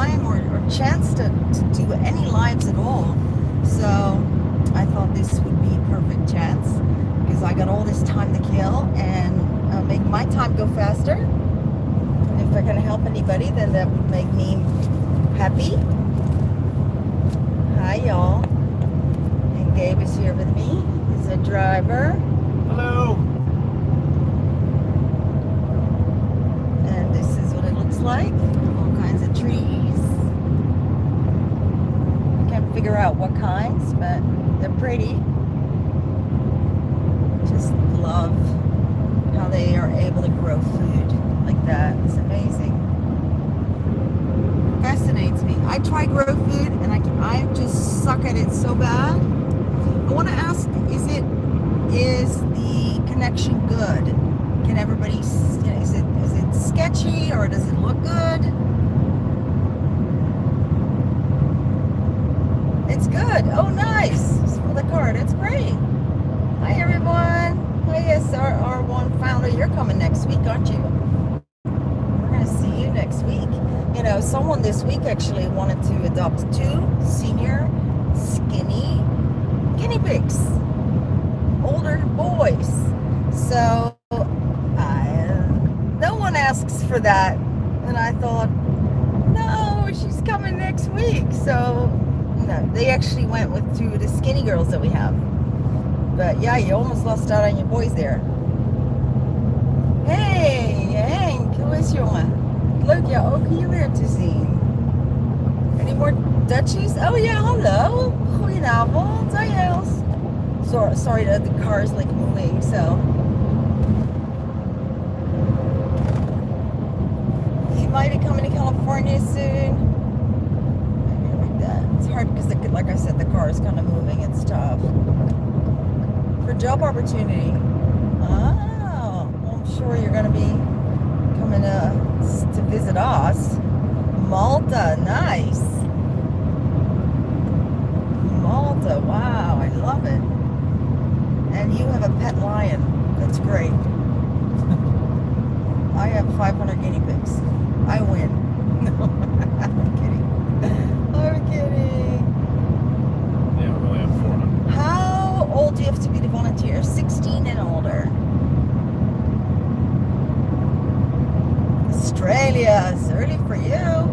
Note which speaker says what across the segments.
Speaker 1: time or chance to do any lives at all. So I thought this would be a perfect chance because I got all this time to kill and make my time go faster. And if I can help anybody, then that would make me happy. Hi, y'all. And Gabe is here with me. He's a driver.
Speaker 2: Hello.
Speaker 1: And this is what it looks like. All kinds of trees. I can't figure out what kinds, but they're pretty. Just love how they are able to grow food like that. It's amazing. Fascinates me. I try grow food and I just suck at it so bad. I want to ask, is the connection good? Can everybody, is it sketchy or does it look good? It's good. Oh, nice. Just for the car. That's great. Hi, everyone. Hi, yes, our one founder. You're coming next week, aren't you? We're going to see you next week. You know, someone this week actually wanted to adopt 2 senior, skinny guinea pigs. Older boys. So, no one asks for that. And I thought, no, she's coming next week. So, no, they actually went with 2 of the skinny girls that we have. But yeah, you almost lost out on your boys there. Hey, Henk, hoe is jongen? Leuk jou ook hier weer te zien. Any more Dutchies? Oh yeah, hallo. Goedenavond. Hi, Els. Sorry that the car is like moving, so. He might be coming to California soon. Maybe like that. It's hard because, like I said, the car is kind of moving. It's tough. For job opportunity. Oh, well, I'm sure you're going to be coming to visit us. Malta, nice. Malta, wow, I love it. And you have a pet lion. That's great. I have 500 guinea pigs. I win. No, I'm kidding. I'm kidding.
Speaker 2: Yeah, we only have 400.
Speaker 1: How old do you have to be to volunteer? 16 and older. Australia, it's early for you.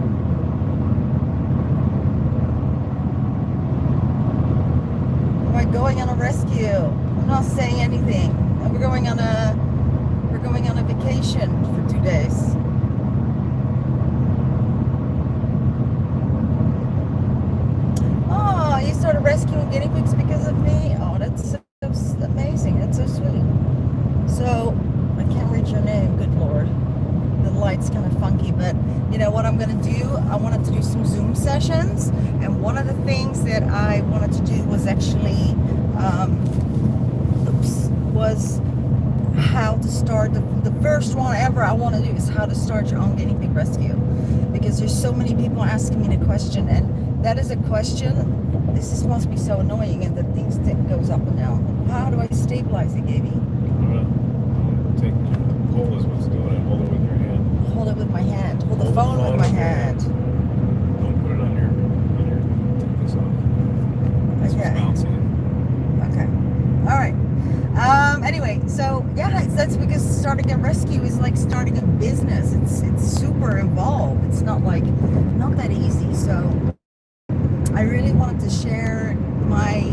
Speaker 1: We're going on a rescue. I'm not saying anything. We're going on a vacation for 2 days. Oh, you started rescuing guinea pigs because of me? Oh, that's so amazing. That's so sweet. So, I can't read your name, good Lord. The light's kind of funky, but you know what I'm going to do? I wanted to do some Zoom sessions, and one of the things that I wanted to do was actually, was how to start, the first one ever I want to do is how to start your own guinea pig rescue, because there's so many people asking me the question, and that is a question, must be so annoying, and the things that goes up and down. How do I stabilize it, Gaby?
Speaker 2: Hold is what's doing it. Hold it with your hand.
Speaker 1: Hold it with my hand. Hold the phone with my hand.
Speaker 2: Don't put it on your take this off. This
Speaker 1: Okay.
Speaker 2: was bouncing.
Speaker 1: Okay. All right. Anyway, so yeah, that's because starting a rescue is like starting a business. It's super involved. It's not that easy. So I really wanted to share my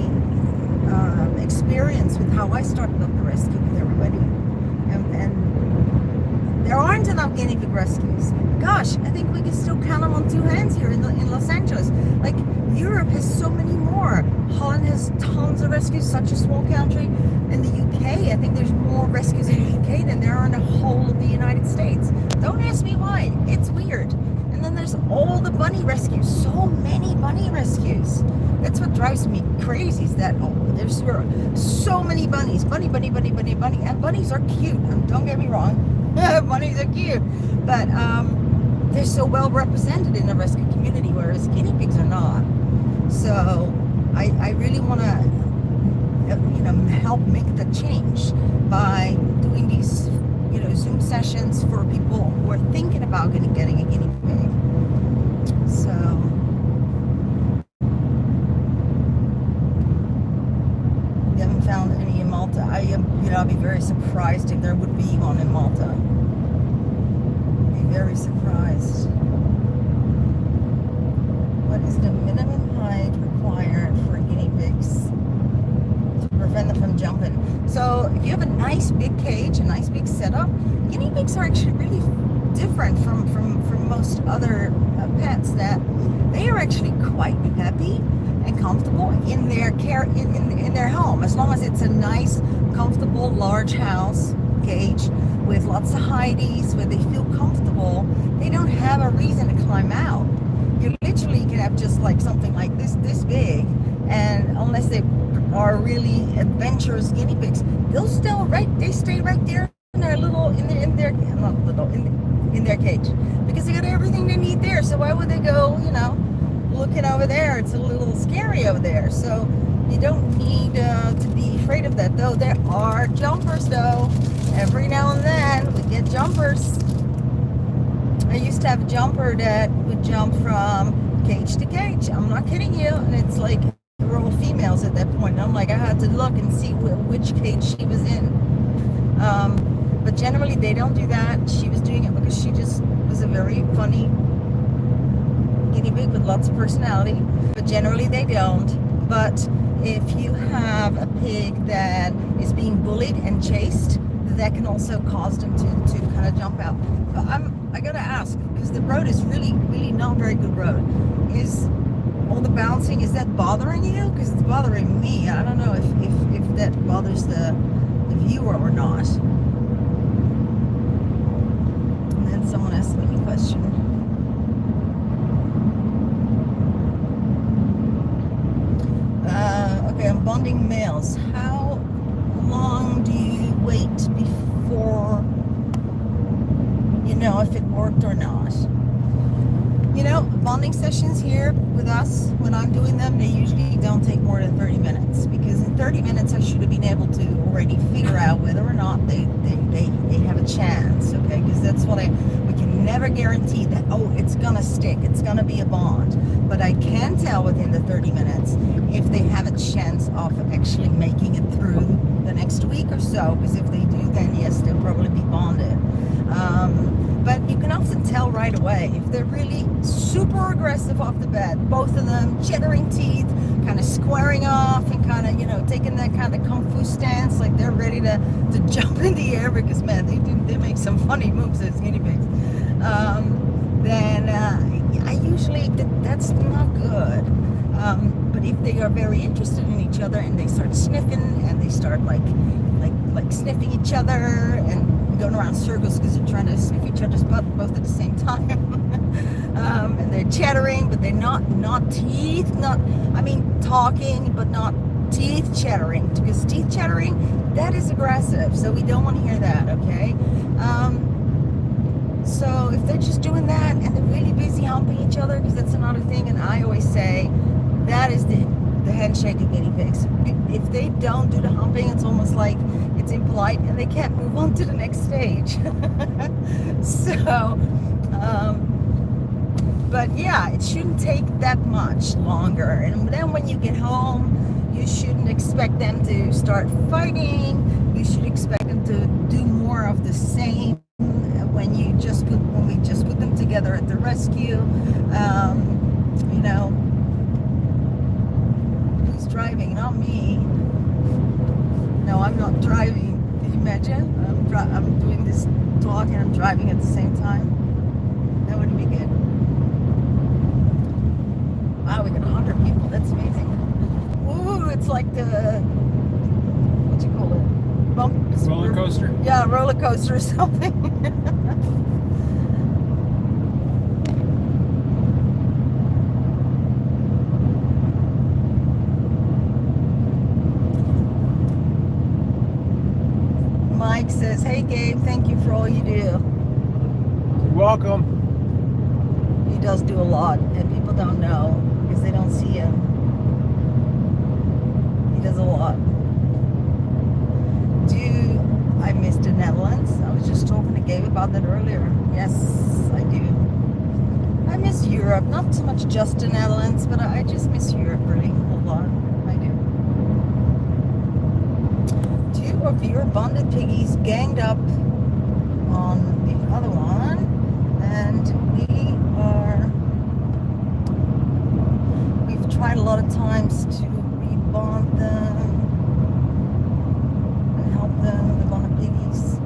Speaker 1: experience with how I started up the rescue with everybody. And there aren't enough guinea pig rescues. Gosh, I think we can still count them on 2 hands here in Los Angeles. Like, Europe has so many more. Holland has tons of rescues, such a small country. In the UK, I think there's more rescues in the UK than there are in the whole of the United States. Don't ask me why. It's weird. And then there's all the bunny rescues. So many bunny rescues. That's what drives me crazy, is that there's so many bunnies. Bunny. And bunnies are cute. Don't get me wrong. Bunnies are cute. But they're so well represented in the rescue community, whereas guinea pigs are not. So I really want to help make the change by doing these Zoom sessions for people who are thinking about getting a guinea pig. So I'd be very surprised if there would be one in Malta. Be very surprised. What is the minimum height required for guinea pigs to prevent them from jumping? So if you have a nice big cage, a nice big setup, guinea pigs are actually really different from most other pets, that they are actually quite happy and comfortable in their in their home, as long as it's a nice, comfortable, large house cage with lots of hideys where they feel comfortable. They don't have a reason to climb out. You literally can have just like something like this big, and unless they are really adventurous guinea pigs, they stay right there in their little in their cage, because they got everything they need there. So why would they go looking over there? It's a little scary over there. So you don't need to be afraid of that. Though there are jumpers, though. Every now and then we get jumpers. I used to have a jumper that would jump from cage to cage. I'm not kidding you. And it's like, they were all females at that point. And I'm like, I had to look and see which cage she was in. But generally they don't do that. She was doing it because she just was a very funny guinea pig with lots of personality. But generally they don't. But if you have a pig that is being bullied and chased, that can also cause them to kind of jump out. But I gotta ask, because the road is really not a very good road. Is all the bouncing, is that bothering you? Because it's bothering me. I don't know if that bothers the viewer or not. And then someone asked me a question. Okay, I'm bonding males. How long do you wait before you know if it worked or not? Bonding sessions here with us, when I'm doing them, they usually don't take more than 30 minutes, because in 30 minutes I should have been able to already figure out whether or not they have a chance, okay? Because that's what we can never guarantee that, it's gonna stick, it's gonna be a bond. But I can tell within the 30 minutes if they have a chance of actually making it through the next week or so, because if they do, then yes, they'll probably be bonded. But you can often tell right away if they're really super aggressive off the bat, both of them chattering teeth, kind of squaring off and kind of, taking that kind of kung fu stance, like they're ready to jump in the air, because man, they make some funny moves as guinea pigs. Then I usually, that's not good. But if they are very interested in each other and they start sniffing and they start like sniffing each other and going around circles because they're trying to sniff each other's butt both at the same time, and they're chattering, but they're not teeth, talking, but not teeth chattering, because teeth chattering, that is aggressive, so we don't want to hear that, okay? So if they're just doing that and they're really busy humping each other, because that's another thing, and I always say that is the handshake of guinea pigs. If they don't do the humping, it's almost like it's impolite and they can't move on to the next stage. So, but yeah, it shouldn't take that much longer. And then when you get home, you shouldn't expect them to start fighting. You should expect them to do more of the same when we just put them together at the rescue. Who's driving? Not me. No, I'm not driving. Can you imagine? I'm doing this talk and I'm driving at the same time. That wouldn't be good. Wow, we got 100 people. That's amazing. Ooh, it's like the, what do you call it?
Speaker 2: Roller coaster?
Speaker 1: Yeah, roller coaster or something. Mike says, hey Gabe, thank you for all you do.
Speaker 2: You're welcome.
Speaker 1: He does do a lot, and people don't know because they don't see him. He does a lot. I miss the Netherlands. I was just talking to Gabe about that earlier. Yes, I do. I miss Europe, not so much just the Netherlands, but I just miss Europe really a lot. I do. Do you two of your bonded piggies ganged up on the other one, and we've tried a lot of times to rebond them and help them. The bonded piggies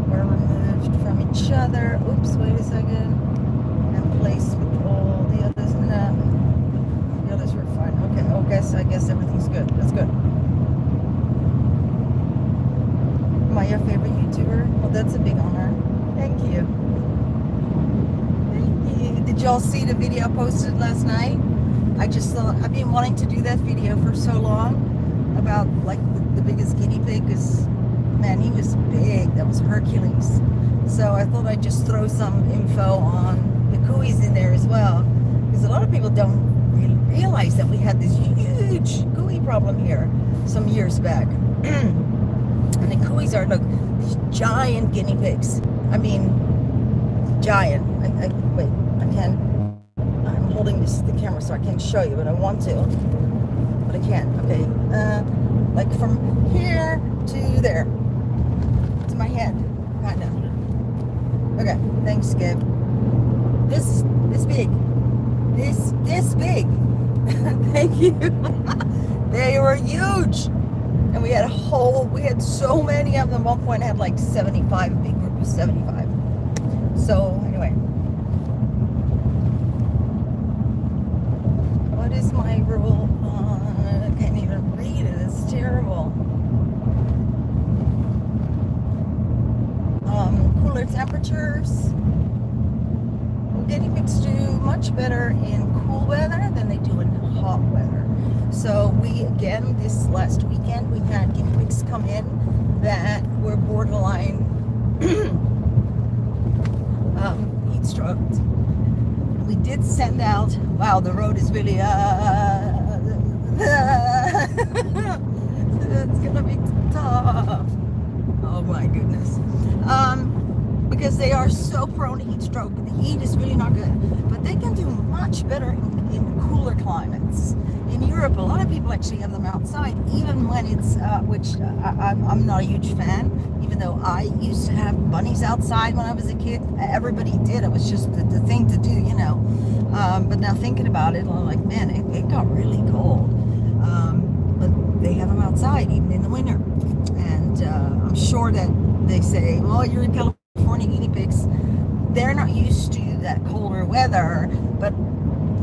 Speaker 1: were removed from each other. Oops, wait a second. And placed with all the others. No, the others were fine. Okay, I guess everything's good. That's good. Am I your favorite YouTuber? Well, that's a big honor. Thank you. Thank you. Did y'all see the video I posted last night? I just thought, I've been wanting to do that video for so long about like the biggest guinea pig, because man, he was big. That was Hercules. So I thought I'd just throw some info on the cuis in there as well, because a lot of people don't really realize that we had this huge cui problem here some years back. And the cuis are, look, these giant guinea pigs. I mean, giant. Wait, I can't. I'm holding the camera so I can't show you, but I want to. But I can't. Okay. Like from here to there. To my head. Kind of. Okay. Thanks, Gabe. This big. This big. Thank you. They were huge. And we had so many of them. At one point I had like 75, a big group of 75. So anyway. What is my rule? I can't even read it. It's terrible. Cooler temperatures. Guinea pigs do much better in cool weather than they do in hot weather. So again, this last weekend, we had guinea pigs come in that were borderline heat stroked. We did send out, wow, the road is really, it's gonna be tough. Oh my goodness. Because they are so prone to heat stroke. The heat is really not good. But they can do much better in cooler climates. In Europe, a lot of people actually have them outside, even when it's, which I'm not a huge fan, even though I used to have bunnies outside when I was a kid. Everybody did. It was just the thing to do, you know. But now thinking about it, I'm like, man, it got really cold. But they have them outside, even in the winter. And I'm sure that they say, well, you're in California, guinea pigs, they're not used to that colder weather, but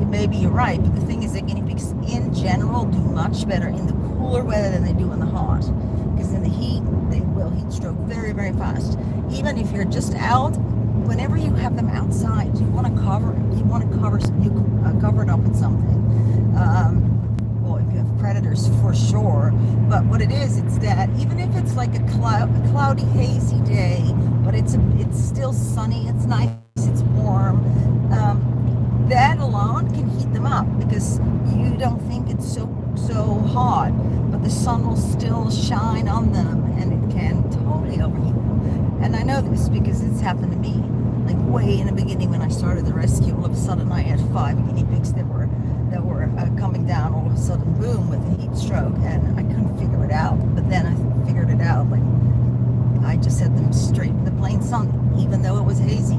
Speaker 1: maybe you're right. But the thing is that guinea pigs in general do much better in the cooler weather than they do in the hot, because in the heat they will heat stroke very, very fast. Even if you're just out, whenever you have them outside, you want to cover it. You want to cover it up with something. Well, if you have predators, for sure. But what it is, it's that even if it's like a cloudy, hazy day, but it's still sunny, it's nice, it's warm, that alone can heat them up, because you don't think it's so hot, but the sun will still shine on them, and it can totally overheat them. And I know this because it's happened to me. Like way in the beginning when I started the rescue, all of a sudden I had 5 guinea pigs that were coming down, all of a sudden, boom, with a heat stroke, and I couldn't figure it out. But then I figured it out. Like, I just had them straight in the plain sun, even though it was hazy.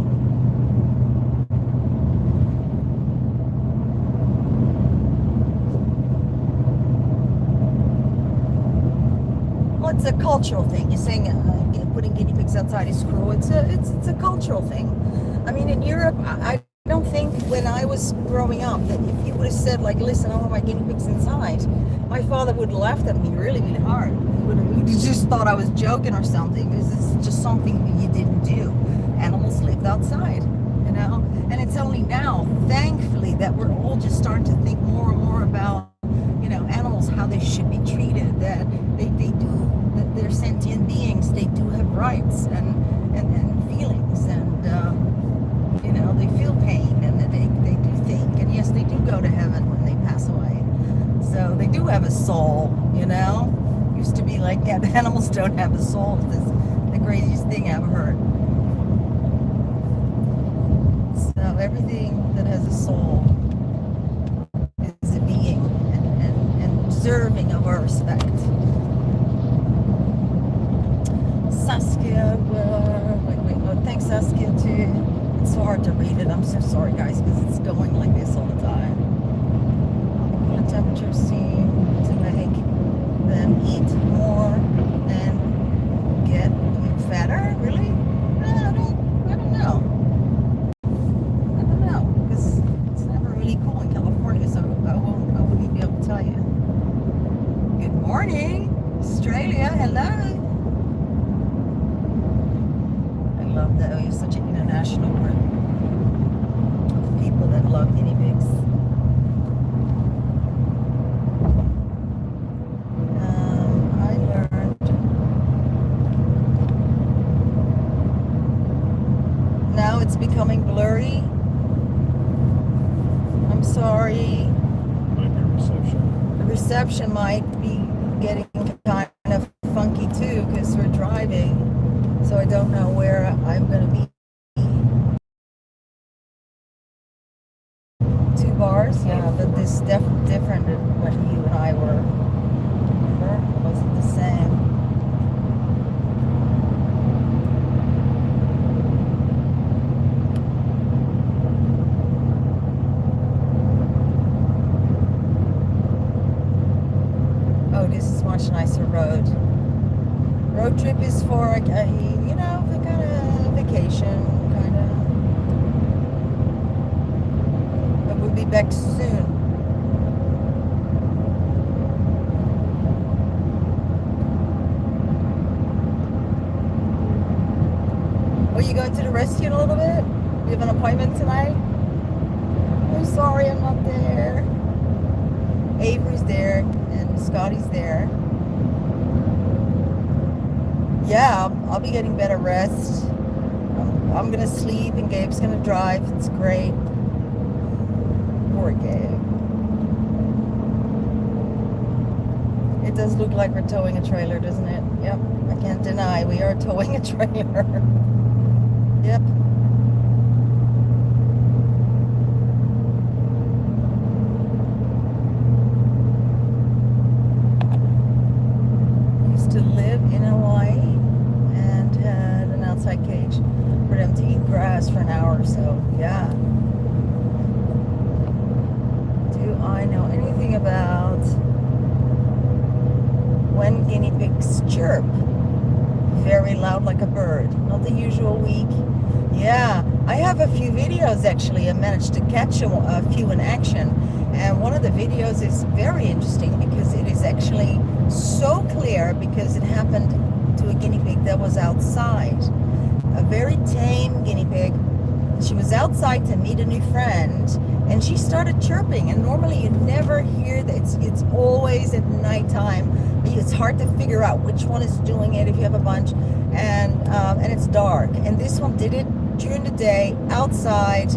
Speaker 1: Well, it's a cultural thing. You're saying putting guinea pigs outside is cruel. It's a cultural thing. I mean, in Europe, I don't think when I was growing up that if you would have said, like, listen, I want my guinea pigs inside, my father would have laughed at me really, really hard. He just thought I was joking or something, because it's just something that you didn't do. Animals lived outside, you know? And it's only now, thankfully, that we're all just starting to think more and more about, you know, animals, how they should be treated, that they do, that they're sentient beings, they do have rights and feelings, and you know, they feel pain, and they do think, and yes, they do go to heaven when they pass away. So they do have a soul, you know? Used to be like, yeah, the animals don't have a soul. This is the craziest thing I've heard. So everything that has a soul is a being and deserving of our respect. Saskia. Wait. Thanks, Saskia, too. It's so hard to read it. I'm so sorry, guys, because it's going like this all the time. The temperature seem to make them eat more and get fatter. Really? I don't know. I don't know, because it's never really cool in California, so I wouldn't be able to tell you. Good morning, Australia. Hello. Love that you're such an international group of people that love guinea pigs. I learned now it's becoming blurry. I'm sorry.
Speaker 2: Might be reception.
Speaker 1: The reception might be getting kind of funky too because we're driving. So I don't know where I'm going to be. 2 bars? Yeah, but this is different than when you and I were. Remember? It wasn't the same. Oh, this is much nicer road. Road trip is for, you know, the kind of vacation, kind of. But we'll be back soon. Are you going to the rescue in a little bit? You have an appointment tonight? I'm sorry I'm not there. Avery's there and Scotty's there. Yeah, I'll be getting better rest. I'm gonna sleep and Gabe's gonna drive. It's great. Poor Gabe. It does look like we're towing a trailer, doesn't it? Yep, I can't deny we are towing a trailer. Yep. Used to live in Hawaii and had an outside cage for them to eat grass for an hour or so. Yeah. Do I know anything about when guinea pigs chirp? Very loud like a bird. Not the usual week. Yeah, I have a few videos actually. I managed to catch a few in action. And one of the videos is very interesting because it is actually so clear because it happened to a guinea pig that was outside. A very tame guinea pig. She was outside to meet a new friend and she started chirping, and normally you never hear that. It's always at nighttime. It's hard to figure out which one is doing it if you have a bunch, and it's dark. And this one did it during the day, outside,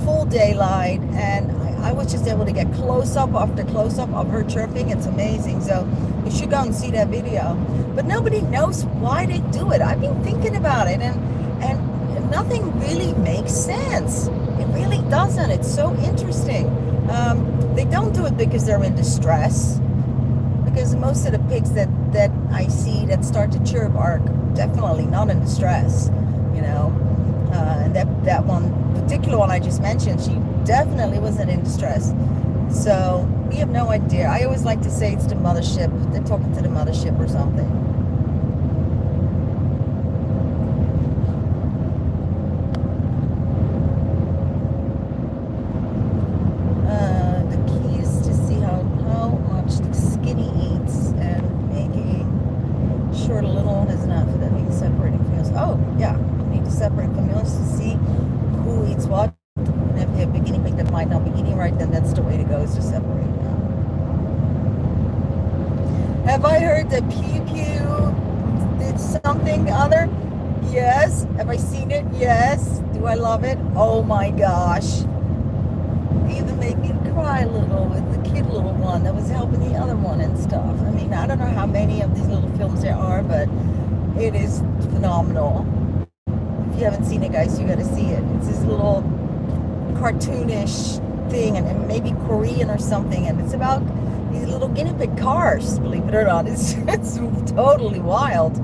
Speaker 1: full daylight, and I was just able to get close up after close up of her chirping. It's amazing. So you should go and see that video. But nobody knows why they do it. I've been thinking about it, and nothing really makes sense. It really doesn't. It's so interesting. They don't do it because they're in distress. Because most of the pigs that I see that start to chirp are definitely not in distress, you know. And that one particular one I just mentioned, she definitely wasn't in distress. So we have no idea. I always like to say it's the mothership. They're talking to the mothership or something. Separate families to see who eats what. And if you have a guinea pig that might not be eating right, then that's the way to go, is to separate them. Have I heard that Pew Pew did something other? Yes. Have I seen it? Yes. Do I love it? Oh my gosh. It even made me cry a little with the kid little one that was helping the other one and stuff. I mean, I don't know how many of these little films there are, but it is phenomenal. If you haven't seen it, guys, you got to see it. It's this little cartoonish thing, and maybe Korean or something, and it's about these little guinea pig cars, believe it or not. It's totally wild.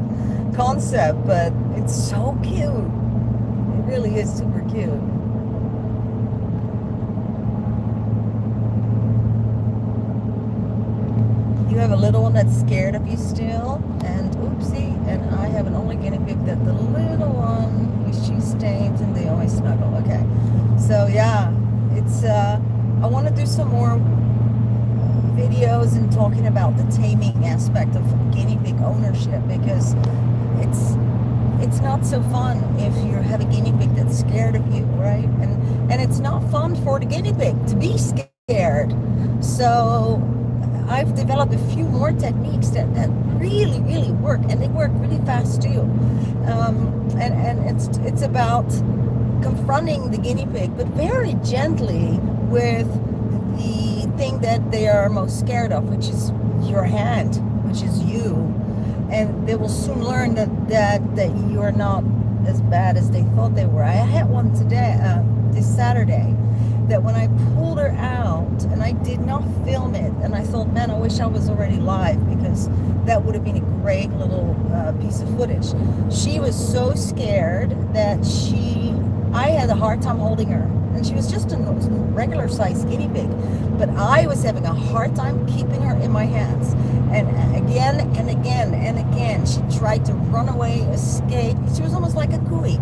Speaker 1: concept, but it's so cute. It really is super cute. You have a little one that's scared of you still, and oopsie, and I have an older guinea pig that the little one, she stains and they always snuggle. Okay, so yeah, it's I want to do some more videos and talking about the taming aspect of guinea pig ownership, because it's not so fun if you have a guinea pig that's scared of you, right? And it's not fun for the guinea pig to be scared. So I've developed a few more techniques that really, really work, and they work really fast too. And it's about confronting the guinea pig, but very gently, with the thing that they are most scared of, which is your hand, which is you. And they will soon learn that you're not as bad as they thought they were. I had one today, this Saturday, that when I pulled her out, and I did not film it, and I thought, man, I wish I was already live, because that would have been a great little piece of footage. She was so scared that I had a hard time holding her, and she was just a regular sized guinea pig, but I was having a hard time keeping her in my hands. And again and again and again, she tried to run away, escape. She was almost like a cooey.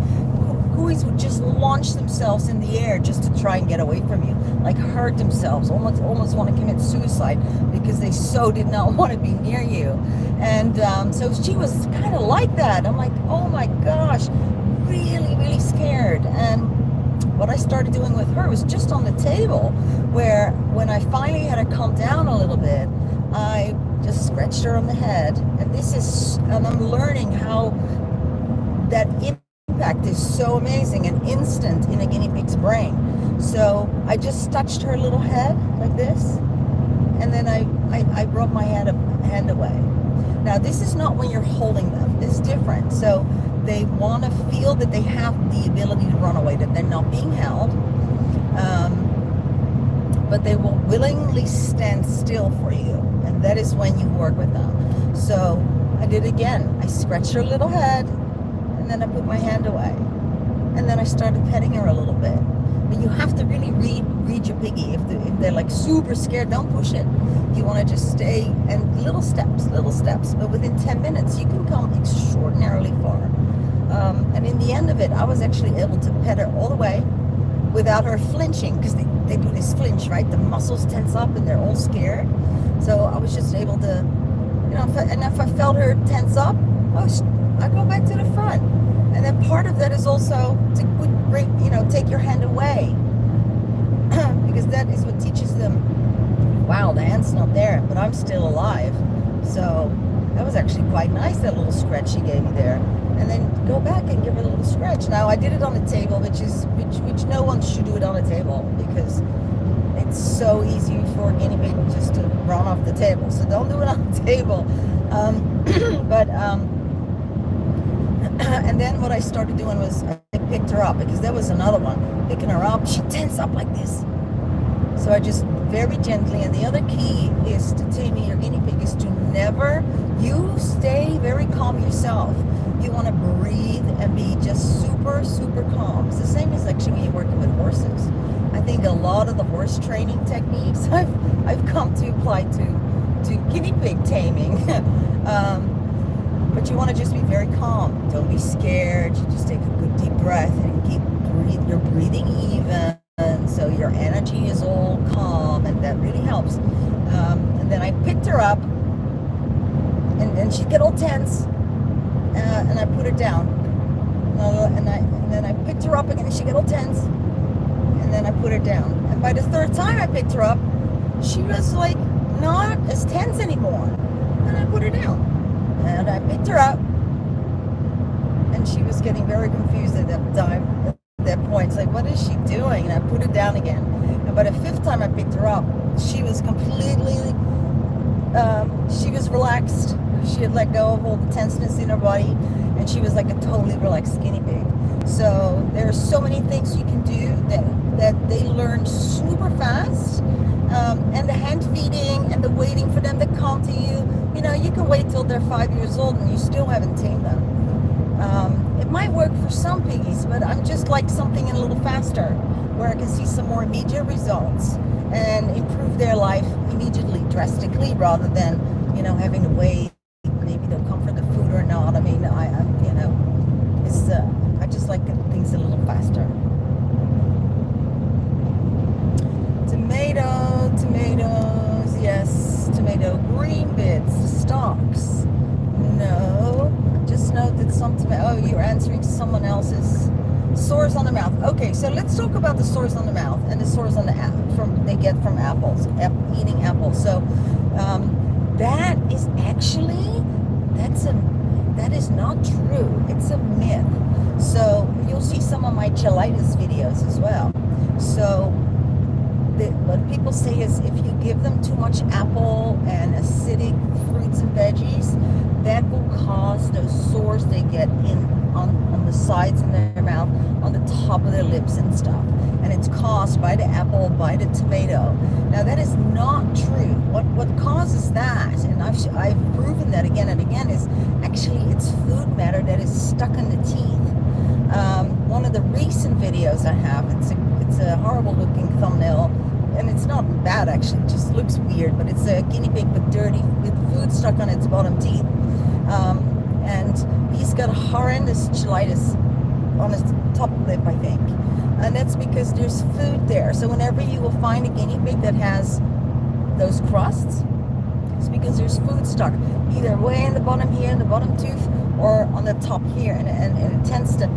Speaker 1: Cooeys would just launch themselves in the air just to try and get away from you, like hurt themselves, almost want to commit suicide, because they so did not want to be near you. And so she was kind of like that. I'm like, oh my gosh, really, really scared. And what I started doing with her was just on the table, where when I finally had her calm down a little bit, I just scratched her on the head. And I'm learning how that impact is so amazing and instant in a guinea pig's brain. So I just touched her little head like this, and then I brought my hand away. Now, this is not when you're holding them. This is different. So they want to feel that they have the ability to run away, that they're not being held, but they will willingly stand still for you, and that is when you work with them. So I did again. I scratched her little head, and then I put my hand away, and then I started petting her a little bit. But you have to really read your piggy. If they're like super scared, don't push it. You want to just stay, and little steps. But within 10 minutes, you can come extraordinarily far. And in the end of it, I was actually able to pet her all the way without her flinching, because they do this flinch, right? The muscles tense up and they're all scared. So I was just able to, and if I felt her tense up, I go back to the front. And then part of that is also to take your hand away, because that is what teaches them, wow, the hand's not there, but I'm still alive. So that was actually quite nice, that little scratch she gave me there. And then go back and give her a little scratch. Now, I did it on the table, which no one should do it on a table, because it's so easy for a guinea pig just to run off the table. So don't do it on the table. And then what I started doing was I picked her up, because there was another one. Picking her up, she tensed up like this. So I just very gently, and the other key is to taming your guinea pig is to you stay very calm yourself. You want to breathe and be just super, super calm. It's the same as actually when you're working with horses. I think a lot of the horse training techniques I've come to apply to guinea pig taming. But you want to just be very calm. Don't be scared. You just take a good deep breath and you're breathing even. So your energy is all calm, and that really helps. And then I picked her up, and she'd get all tense, and I put her down. And then I picked her up again, and she'd get all tense, and then I put her down. And by the third time I picked her up, she was like not as tense anymore. And I put her down. And I picked her up, and she was getting very confused at that time. At that point, it's like, what is she doing? And I put her down again. And by the fifth time I picked her up, she was completely, she was relaxed. She had let go of all the tenseness in her body, and she was like a totally relaxed guinea pig. So there are so many things you can do that they learn super fast. And the hand feeding and the waiting for them to come to you. You can wait till they're 5 years old and you still haven't tamed them. It might work for some piggies, but I'm just like something a little faster, where I can see some more immediate results and improve their life immediately, drastically, rather than, having to wait. Maybe they'll come for the food or not. I mean, it's I just like things a little faster. Tomatoes, yes, tomato. Green bits, stalks, no. Just note that some oh, you're answering someone else's. Sores on the mouth. Okay, so let's talk about the sores on the mouth and the sores on the they get from apples, eating apples. So that is actually that is not true. It's a myth. So you'll see some of my cheilitis videos as well. So what people say is if you give them too much apple and acidic fruits and veggies, that will cause those sores they get on the sides in their mouth, on the top of their lips and stuff. And it's caused by the apple, by the tomato. Now that is not true. What causes that, and I've proven that again and again, is actually it's food matter that is stuck in the teeth. One of the recent videos I have, it's a horrible looking thumbnail, and it's not bad actually, it just looks weird, but it's a guinea pig with food stuck on its bottom teeth. And he's got horrendous cheilitis on his top lip, I think. And that's because there's food there. So whenever you will find a guinea pig that has those crusts, it's because there's food stuck, either way in the bottom here, in the bottom tooth, or on the top here, and it tends to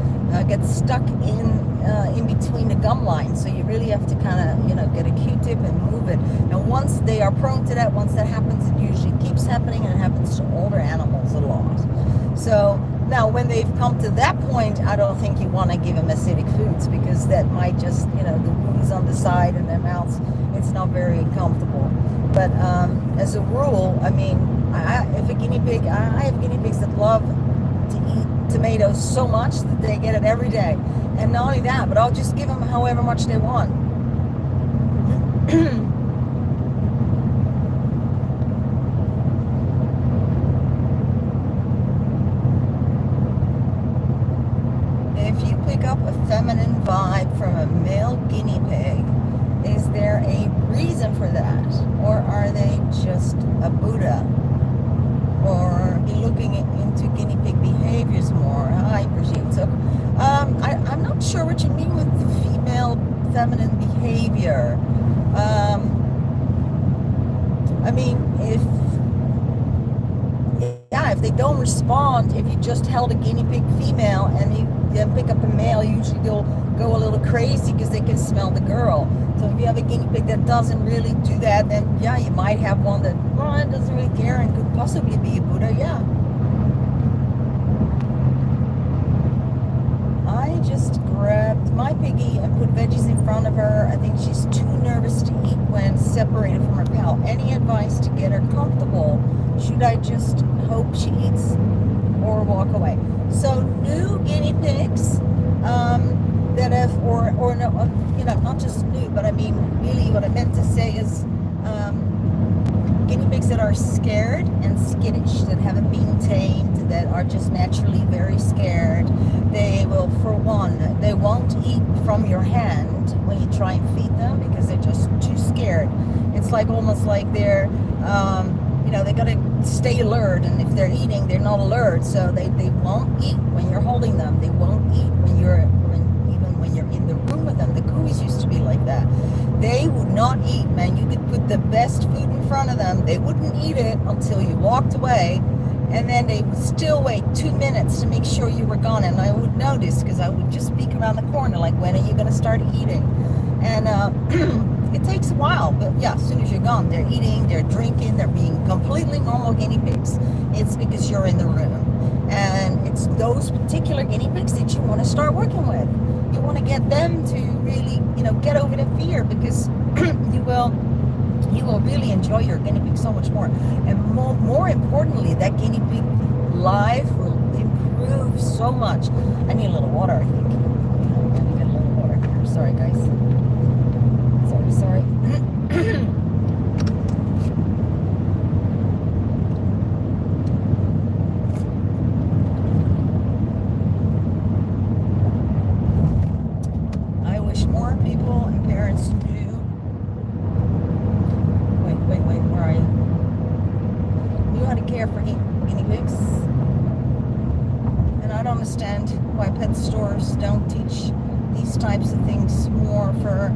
Speaker 1: get stuck in between the gum lines. So you really have to kind of get a Q-tip and move it. And once they are prone to that, once that happens, it usually keeps happening, and it happens to older animals a lot. So now when they've come to that point, I don't think you want to give them acidic foods, because that might just the wounds on the side and their mouths, it's not very comfortable. But as a rule, I mean, if a guinea pig, I have guinea pigs that love to eat tomatoes so much that they get it every day. And not only that, but I'll just give them however much they want. If you pick up a feminine vibe from a male guinea pig, is there a reason for that? Or are they just a Buddha? Or be looking into guinea pig behaviors more? Hi, Brigitte. So, I'm not sure what you mean with the female feminine behavior. I mean, if they don't respond, if you just held a guinea pig female and you then pick up a male, usually they'll go a little crazy because they can smell the girl. So if you have a guinea pig that doesn't really do that, then yeah, you might have one that doesn't really care and could possibly be a Buddha. Yeah. I just grabbed my piggy and put veggies in front of her. I think she's too nervous to eat when separated from her pal. Any advice to get her comfortable? Should I just hope she eats or walk away? So new guinea pigs that have, or no, not just new, but I mean, really what I meant to say is guinea pigs that are scared and skittish, that haven't been tamed, that are just naturally very scared. They will, for one, they won't eat from your hand when you try and feed them because they're just too scared. It's like almost like they're they gotta stay alert, and if they're eating, they're not alert, so they won't eat when you're holding them. They won't eat when you're in the room with them. The Kuis used to be like that. They would not eat, man. You could put the best food in front of them, they wouldn't eat it until you walked away, and then they would still wait 2 minutes to make sure you were gone. And I would notice, because I would just peek around the corner, like, when are you going to start eating? And it takes a while, but yeah, as soon as you're gone, they're eating, they're drinking, they're being completely normal guinea pigs. It's because you're in the room. And it's those particular guinea pigs that you want to start working with. You want to get them to really, get over the fear, because you will really enjoy your guinea pig so much more. And more importantly, that guinea pig life will improve so much. I need a little water, I think. I need a little water here. Sorry, guys. Sorry. understand why pet stores don't teach these types of things more for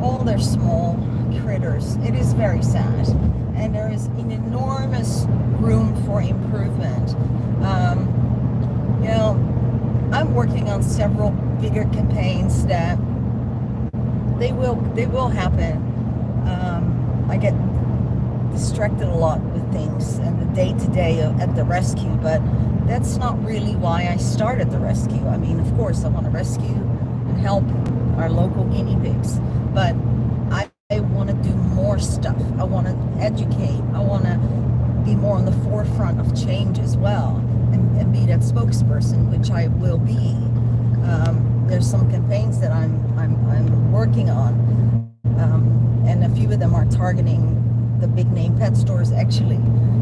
Speaker 1: all their small critters. It is very sad, and there is an enormous room for improvement. You know, I'm working on several bigger campaigns that they will happen. I get distracted a lot with things and the day-to-day at the rescue, but that's not really why I started the rescue. I mean, of course I want to rescue and help our local guinea pigs, but I want to do more stuff. I want to educate. I want to be more on the forefront of change as well, and be that spokesperson, which I will be. There's some campaigns that I'm working on, and a few of them are targeting the big name pet stores actually.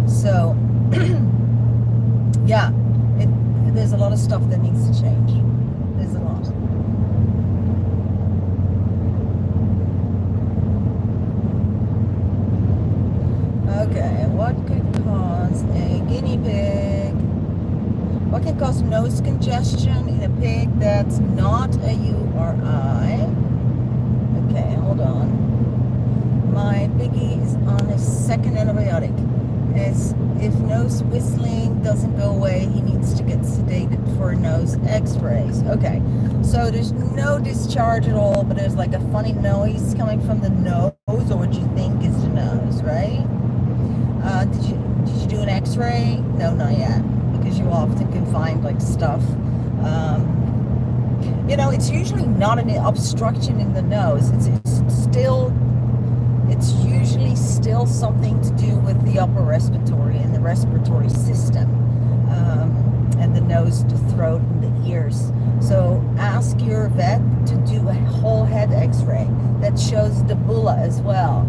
Speaker 1: So yeah, there's a lot of stuff that needs to change. There's a lot. Okay, what could cause a guinea pig? What can cause nose congestion in a pig that's not a URI? Okay, hold on. My piggy is on his second antibiotic. As if nose whistling doesn't go away, he needs to get sedated for nose x-rays. Okay, so there's no discharge at all, but there's like a funny noise coming from the nose, or what you think is the nose, right? Did you do an x-ray? No, not yet, because you often can find like stuff. You know, it's usually not an obstruction in the nose. It's usually still something to do with the upper respiratory and the respiratory system, and the nose, the throat, and the ears. So ask your vet to do a whole head x-ray that shows the bulla as well.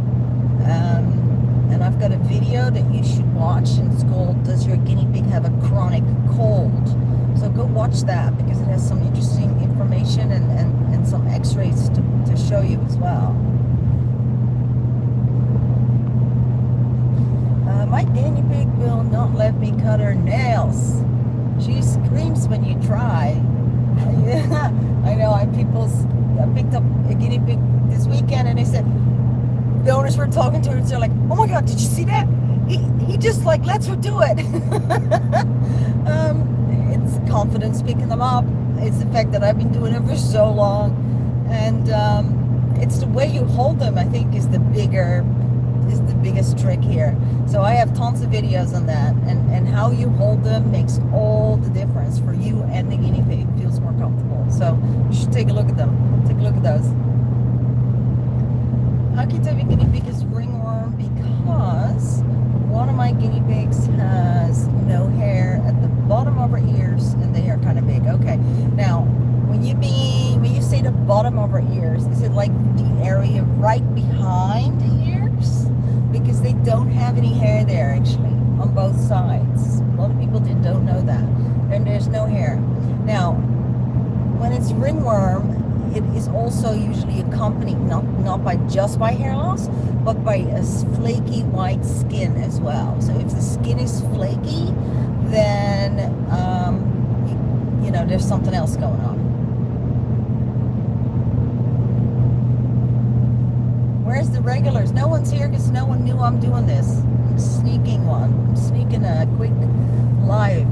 Speaker 1: And I've got a video that you should watch, and it's called "Does Your Guinea Pig Have a Chronic Cold?" So go watch that, because it has some interesting information and some x-rays to show you as well. My guinea pig will not let me cut her nails. She screams when you try. Yeah, I know. I picked up a guinea pig this weekend, and they said, the owners were talking to her, and they're like, "Oh my God, did you see that? He just like lets her do it." It's confidence picking them up. It's the fact that I've been doing it for so long, and it's the way you hold them, I think, is the biggest trick here. So I have tons of videos on that, and how you hold them makes all the difference for you and the guinea pig. It feels more comfortable. So you should take a look at them. Take a look at those. How can a guinea pig is ringworm? Because one of my guinea pigs has no hair at the bottom of her ears, and they are kind of big. Okay, now when you say the bottom of her ears, is it like the area right behind the ears? Because they don't have any hair there actually on both sides. A lot of people don't know that, and there's no hair. Now, when it's ringworm, it is also usually accompanied not just by hair loss, but by a flaky white skin as well. So if the skin is flaky, then you know there's something else going on. Where's the regulars? No one's here because no one knew I'm doing this. I'm sneaking one. I'm sneaking a quick live.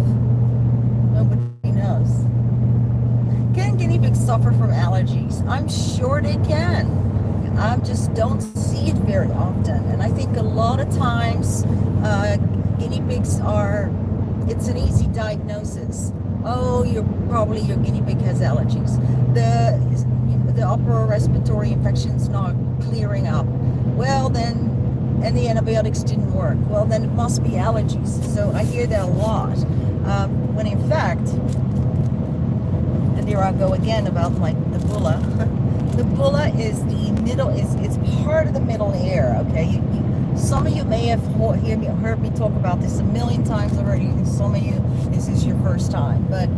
Speaker 1: Nobody knows. Can guinea pigs suffer from allergies? I'm sure they can. I just don't see it very often. And I think a lot of times guinea pigs it's an easy diagnosis. Oh, your guinea pig has allergies. The upper respiratory infection's not clearing up. Well then, and the antibiotics didn't work. Well then it must be allergies. So I hear that a lot. When in fact, and here I go again about the bulla. The bulla is it's part of the middle ear. Okay, some of you may have heard me talk about this a million times already, and some of you this is your first time. But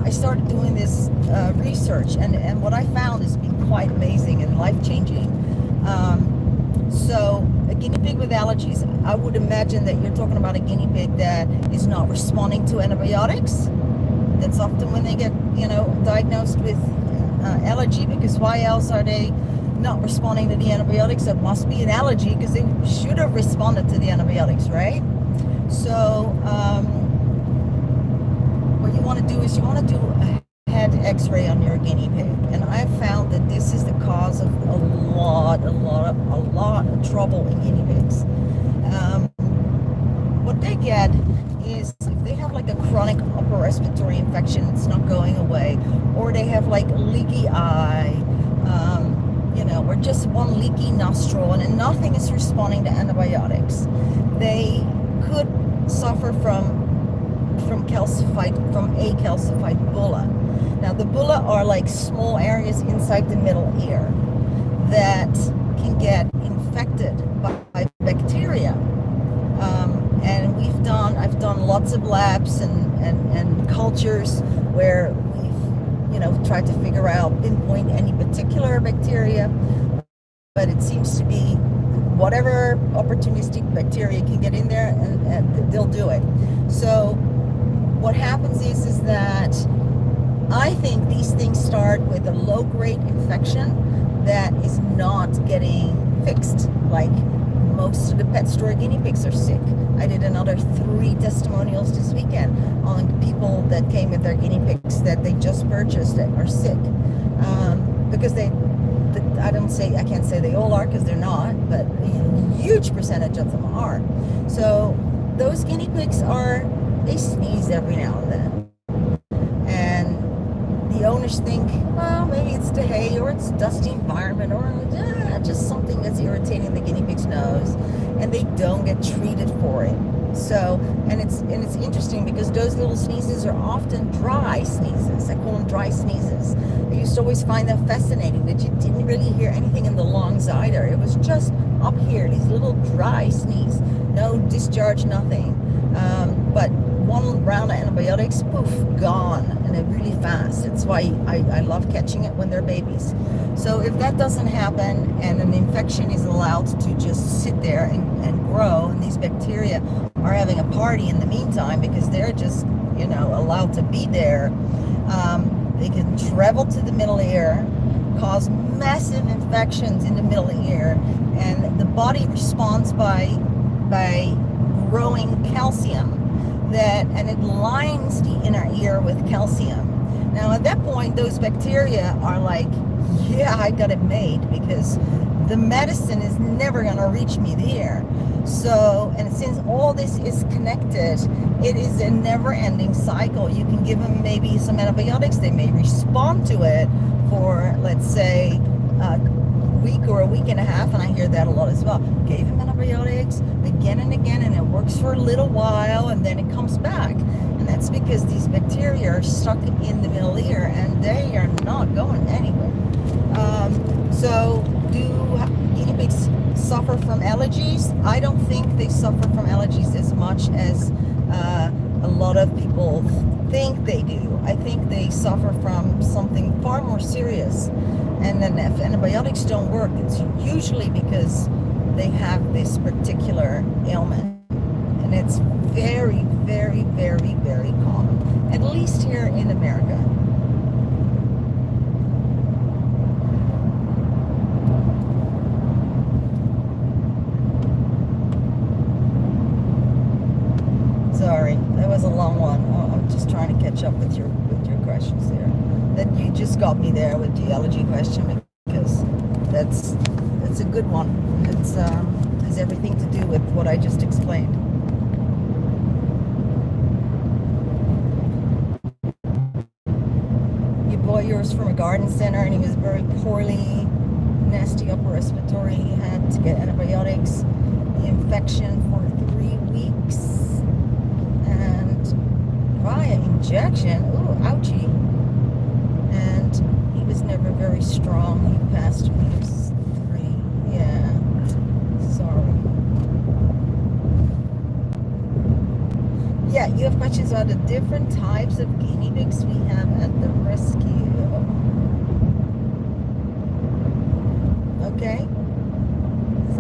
Speaker 1: I started doing this research, and what I found has been quite amazing and life-changing. So a a guinea pig with allergies, I would imagine that you're talking about a guinea pig that is not responding to antibiotics. That's often when they get, diagnosed with allergy, because why else are they not responding to the antibiotics? It must be an allergy, because they should have responded to the antibiotics, right? So what you want to do is you want to do a head x-ray on your guinea pig, and I've found that this is the cause of a lot of trouble in guinea pigs. What they get is if they have like a chronic upper respiratory infection, it's not going away, or they have like a leaky eye, or just one leaky nostril, and nothing is responding to antibiotics, they could suffer from a calcified bulla. Now the bulla are like small areas inside the middle ear that can get infected by bacteria. And I've done lots of labs and cultures where we've tried to figure out, pinpoint any particular bacteria, but it seems to be whatever opportunistic bacteria can get in there, and they'll do it. So what happens is that I think these things start with a low-grade infection that is not getting fixed. Like most of the pet store guinea pigs are sick. I did another 3 testimonials this weekend on people that came with their guinea pigs that they just purchased that are sick, because I can't say they all are, because they're not, but a huge percentage of them are. So those guinea pigs they sneeze every now and then, and the owners think, well, maybe it's the hay, or it's dusty environment, or just something that's irritating the guinea pig's nose, and they don't get treated for it. So, and it's interesting because those little sneezes are often dry sneezes. I call them dry sneezes. I used to always find that fascinating, that you didn't really hear anything in the lungs either. It was just up here, these little dry sneeze, no discharge, nothing. But one round of antibiotics, poof, gone, and they're really fast. That's why I love catching it when they're babies. So if that doesn't happen and an infection is allowed to just sit there and grow, and these bacteria are having a party in the meantime because they're just, allowed to be there, they can travel to the middle ear, cause massive infections in the middle ear, and the body responds by growing calcium, and it lines the inner ear with calcium. Now at that point, those bacteria are like, yeah, I got it made, because the medicine is never going to reach me there. So, and since all this is connected, it is a never-ending cycle. You can give them maybe some antibiotics, they may respond to it for, let's say, a week or a week and a half, and I hear that a lot as well. Gave him antibiotics again and again, and it works for a little while, and then it comes back. And that's because these bacteria are stuck in the middle ear, and they are not going anywhere. So do guinea pigs suffer from allergies? I don't think they suffer from allergies as much as a lot of people think they do. I think they suffer from something far more serious. And then if antibiotics don't work, it's usually because they have this particular ailment. And it's very, very, very, very common, at least here in America. Sorry, that was a long one. I'm just trying to catch up with your questions there. That you just got me there with the allergy question, because that's a good one. It's has everything to do with what I just explained. You bought yours from a garden center, and he was very poorly, nasty upper respiratory. He had to get antibiotics, the infection for 3 weeks. Via injection, ooh, ouchie. And he was never very strong. He passed when he was 3. Yeah, sorry. Yeah, you have questions about the different types of guinea pigs we have at the rescue. Okay.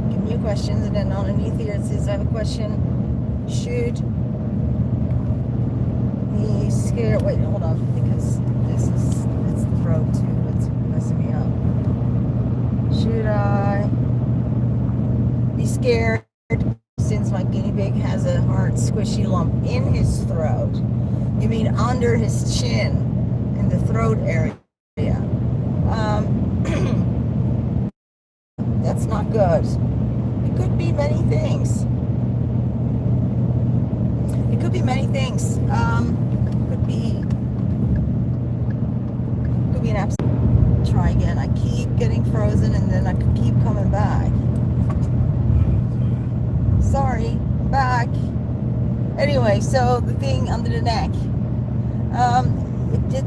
Speaker 1: Give me a questions, and then underneath here it says, I have a question. Should he scare? Wait, hold on, because it's the throat too. It's messing me up. Should I be scared since my guinea pig has a hard, squishy lump in his throat? You mean under his chin, in the throat area? That's not good. It could be many things. It could be many things. Could be an abscess. Try again. I keep getting frozen, and then I could keep coming back. Sorry, I'm back. Anyway, so the thing under the neck.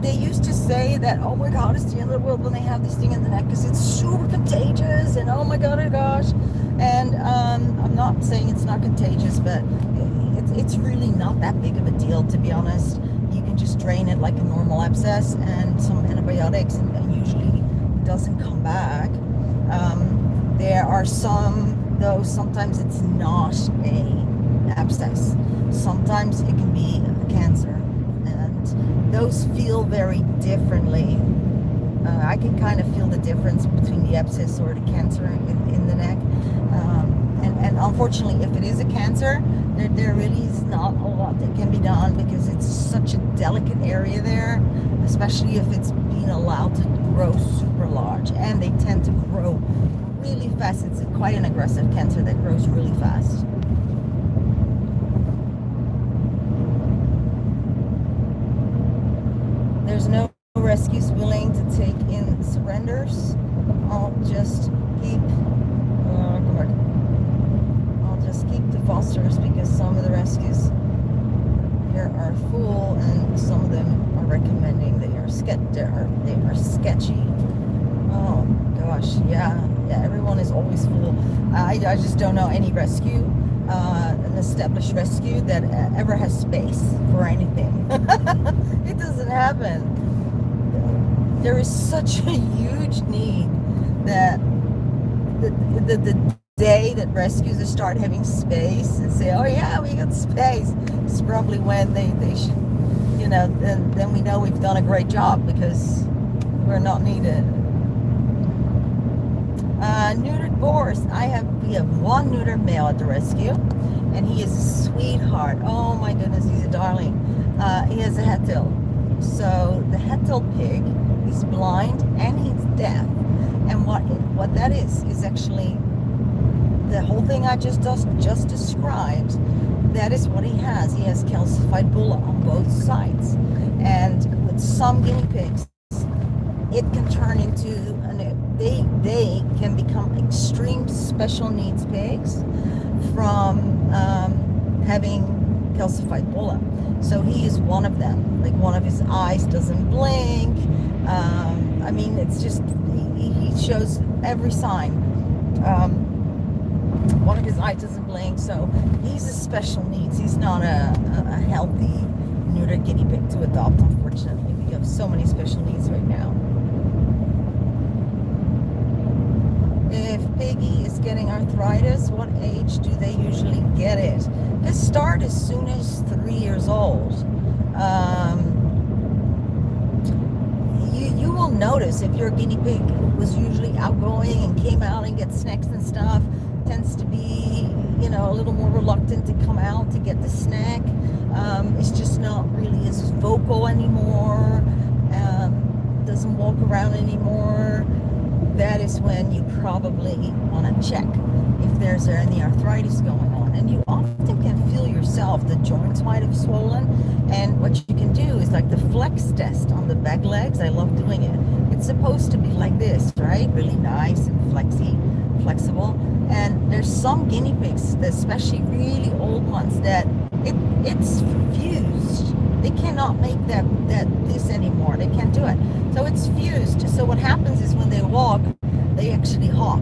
Speaker 1: They used to say that, oh my God, it's the end of the world when they have this thing in the neck because it's super contagious, and oh my God, oh gosh. And I'm not saying it's not contagious, but it's really not that big of a deal, to be honest. You can just drain it like a normal abscess and some antibiotics, and usually it doesn't come back. There are some, though, sometimes it's not a abscess. Sometimes it can be a cancer. Those feel very differently. I can kind of feel the difference between the abscess or the cancer in the neck. And unfortunately, if it is a cancer, there really is not a lot that can be done because it's such a delicate area there, especially if it's being allowed to grow super large. And they tend to grow really fast. It's quite an aggressive cancer that grows really fast. There's no rescues willing to take in surrenders. I'll just keep the fosters because some of the rescues here are full and some of them are recommending they are sketchy. Oh gosh, yeah, everyone is always full. I just don't know any rescue, an established rescue that ever has space for anything. It doesn't happen. There is such a huge need that the day that rescues start having space and say, oh yeah, we got space, it's probably when they should, then we know we've done a great job because we're not needed. Neutered boars. We have one neutered male at the rescue, and he is a sweetheart. Oh my goodness, he's a darling. He has a het-tail. So the het-tail pig is blind and he's deaf. And what that is actually the whole thing I just described. That is what he has. He has calcified bulla on both sides. And with some guinea pigs, it can turn into they can become extreme special needs pigs from having calcified bulla. So he is one of them. Like one of his eyes doesn't blink. It's just he shows every sign. One of his eyes doesn't blink, so he's a special needs. He's not a healthy neuter guinea pig to adopt, unfortunately. We have so many special needs right now. If Piggy is getting arthritis, what age do they usually get it? They start as soon as 3 years old. You will notice if your guinea pig was usually outgoing and came out and gets snacks and stuff, tends to be, a little more reluctant to come out to get the snack. It's just not really as vocal anymore. Doesn't walk around anymore. That is when you probably want to check if there's any arthritis going on. And you often can feel yourself, the joints might have swollen. And what you can do is like the flex test on the back legs. I love doing it. It's supposed to be like this, right? Really nice and flexible. And there's some guinea pigs, especially really old ones, that it's fused. They cannot make this anymore. They can't do it. So it's fused. So what happens is when they walk, they actually hop.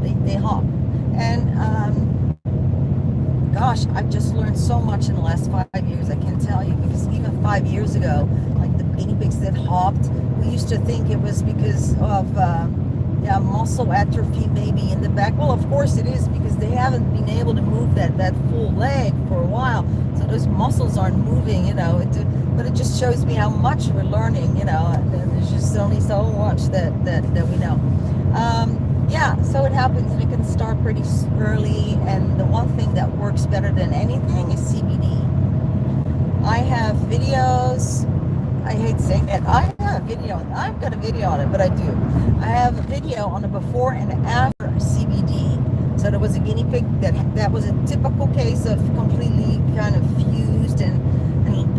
Speaker 1: They hop. And gosh, I've just learned so much in the last 5 years. I can tell you, because even 5 years ago, like the guinea pigs that hopped, we used to think it was because of yeah, muscle atrophy maybe in the back. Well, of course it is, because they haven't been able to move that full leg for a while, so those muscles aren't moving, but it just shows me how much we're learning, and there's just only so much that we know. Yeah, so it happens, and it can start pretty early, and the one thing that works better than anything is CBD. I have videos. I hate saying that. I've got a video on it, but I do. I have a video on the before and after CBD. So there was a guinea pig that was a typical case of completely kind of fused and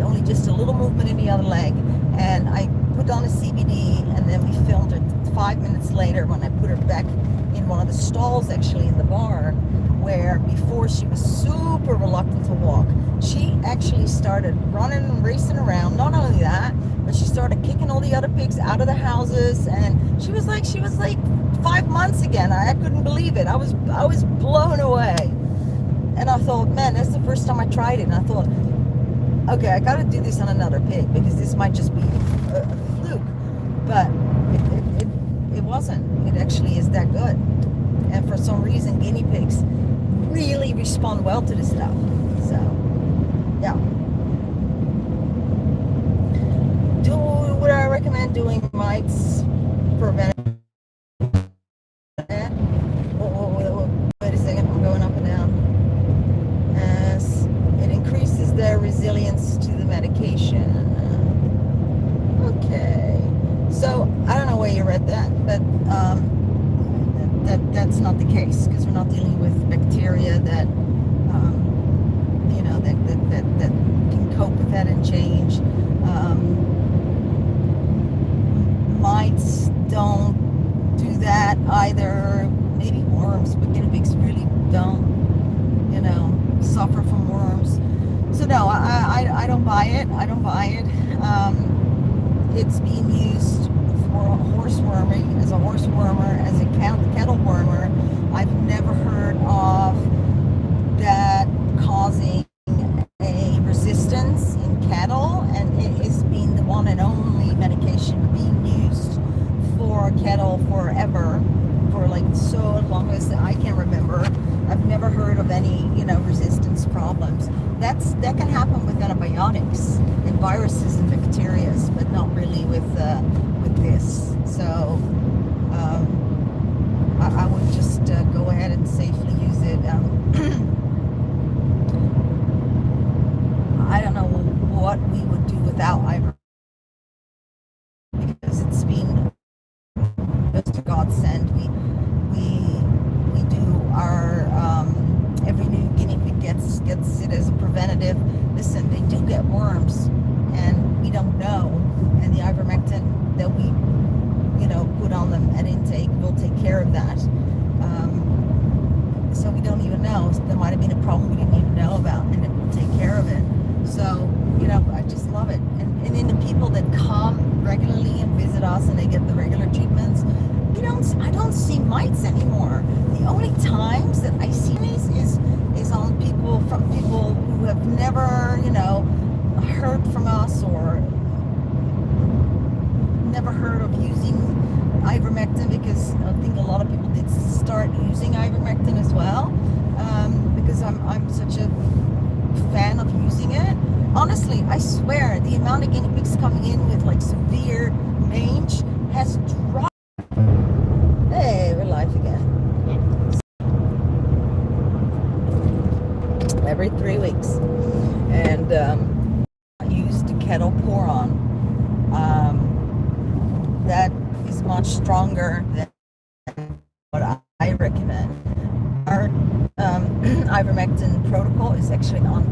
Speaker 1: only just a little movement in the other leg. And I put on a CBD, and then we filmed it 5 minutes later when I put her back in one of the stalls, actually in the bar, where before she was super reluctant to walk. She actually started running and racing around. Not only that, but she started kicking all the other pigs out of the houses, and she was like 5 months again. I couldn't believe it. I was blown away. And I thought, man, that's the first time I tried it. And I thought, okay, I got to do this on another pig, because this might just be a fluke. But it wasn't. It actually is that good. And for some reason, guinea pigs really respond well to this stuff. So, yeah. Would I recommend doing mites preventive? Wait a second, I'm going up and down. As it increases their resilience to the medication. Okay. So, I don't know where you read that, but that's not the case, because we're not dealing with bacteria that that can cope with that and change. Mites don't do that either. Maybe worms, but guinea pigs really don't, suffer from worms. So no, I don't buy it. It's being used for horse worming, as a horse wormer, as a cattle wormer. I've never heard of that causing a resistance in cattle, and it is being the one and only medication being used for cattle forever, for like so long as I can remember. I've never heard of any, resistance problems. That can happen with antibiotics and viruses and bacteria, but not really with this. So I would just go ahead and safely use it. I don't know what we would do without ivermectin, because it's been just a godsend. We do our every new guinea pig gets it as a preventative. Listen, they do get worms, and we don't know. And the ivermectin that we put on them at intake will take care of that. So we don't even know. There might have been a problem we didn't even know about, and it will take care of it. So, I just love it. And in the people that come regularly and visit us and they get the regular treatments, I don't see mites anymore. The only times that I see these is on from people who have never, heard from us, or never heard of using ivermectin, because I think a lot of people did start using ivermectin as well, because I'm such a fan of using it. Honestly, I swear, the amount of guinea pigs coming in with like severe mange has dropped. Hey, we're live again. Every 3 weeks. And I used a kettle pour on. That is much stronger than what I recommend. Our ivermectin protocol is actually on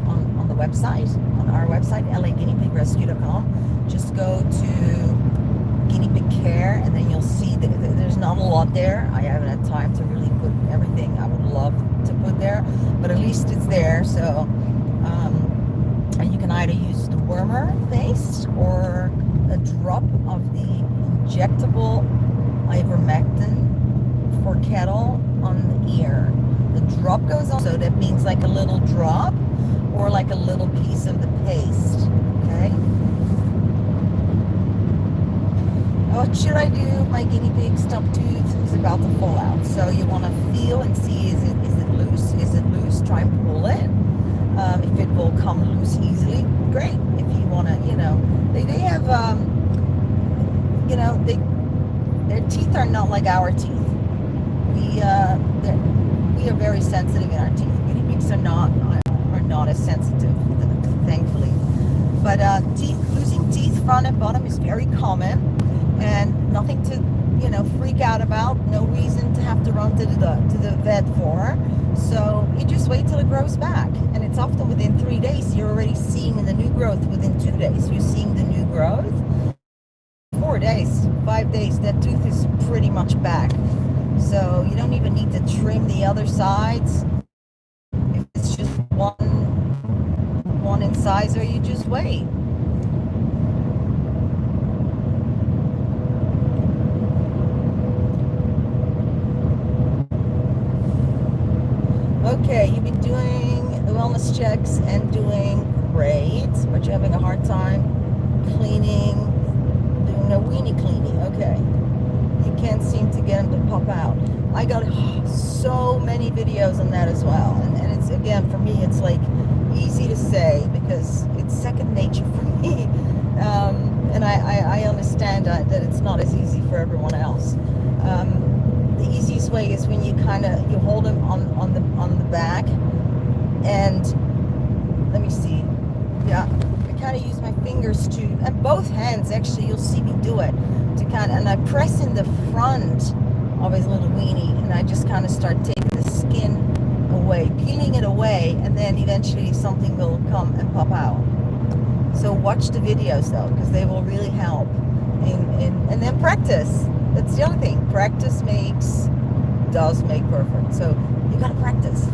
Speaker 1: the website, on our website, laguineapigrescue.com. Just go to guinea pig care, and then you'll see that there's not a lot there. I haven't had time to really put everything I would love to put there, but at least it's there. So and you can either use the wormer paste or a drop of the injectable ivermectin for cattle on the ear. The drop goes on, so that means like a little drop or like a little piece of the paste. Okay. What should I do? My guinea pig's top tooth is about to fall out. So you want to feel and see, is it loose? Is it loose? Try and pull it. If it will come loose easily, great. If you want to, they have, their teeth are not like our teeth. We are very sensitive in our teeth. Guinea pigs are not as sensitive, thankfully. But losing teeth front and bottom is very common, and nothing to freak out about. No reason to have to run to the vet for. So you just wait till it grows back, and it's often within 3 days. You're already seeing the new growth within 2 days. You're seeing the new growth. 4 days, 5 days, that tooth is pretty much back. So you don't even need to trim the other sides. If it's just one incisor, you just wait. Okay, you've been doing the wellness checks and doing great, but you're having a hard time cleaning, doing a weenie cleaning. Okay. You can't seem to get them to pop out. I got so many videos on that as well. And it's, again, for me, it's like easy to say because it's second nature for me. And I understand that it's not as easy for everyone else. The easiest way is when you hold them on the back, and let me see. Yeah, I kind of use my fingers and both hands, actually, you'll see me do it, and I press in the front of his little weenie, and I just kind of start taking the skin away, peeling it away, and then eventually something will come and pop out. So watch the videos though, because they will really help. And then practice. That's the other thing. Practice does make perfect. So you gotta practice.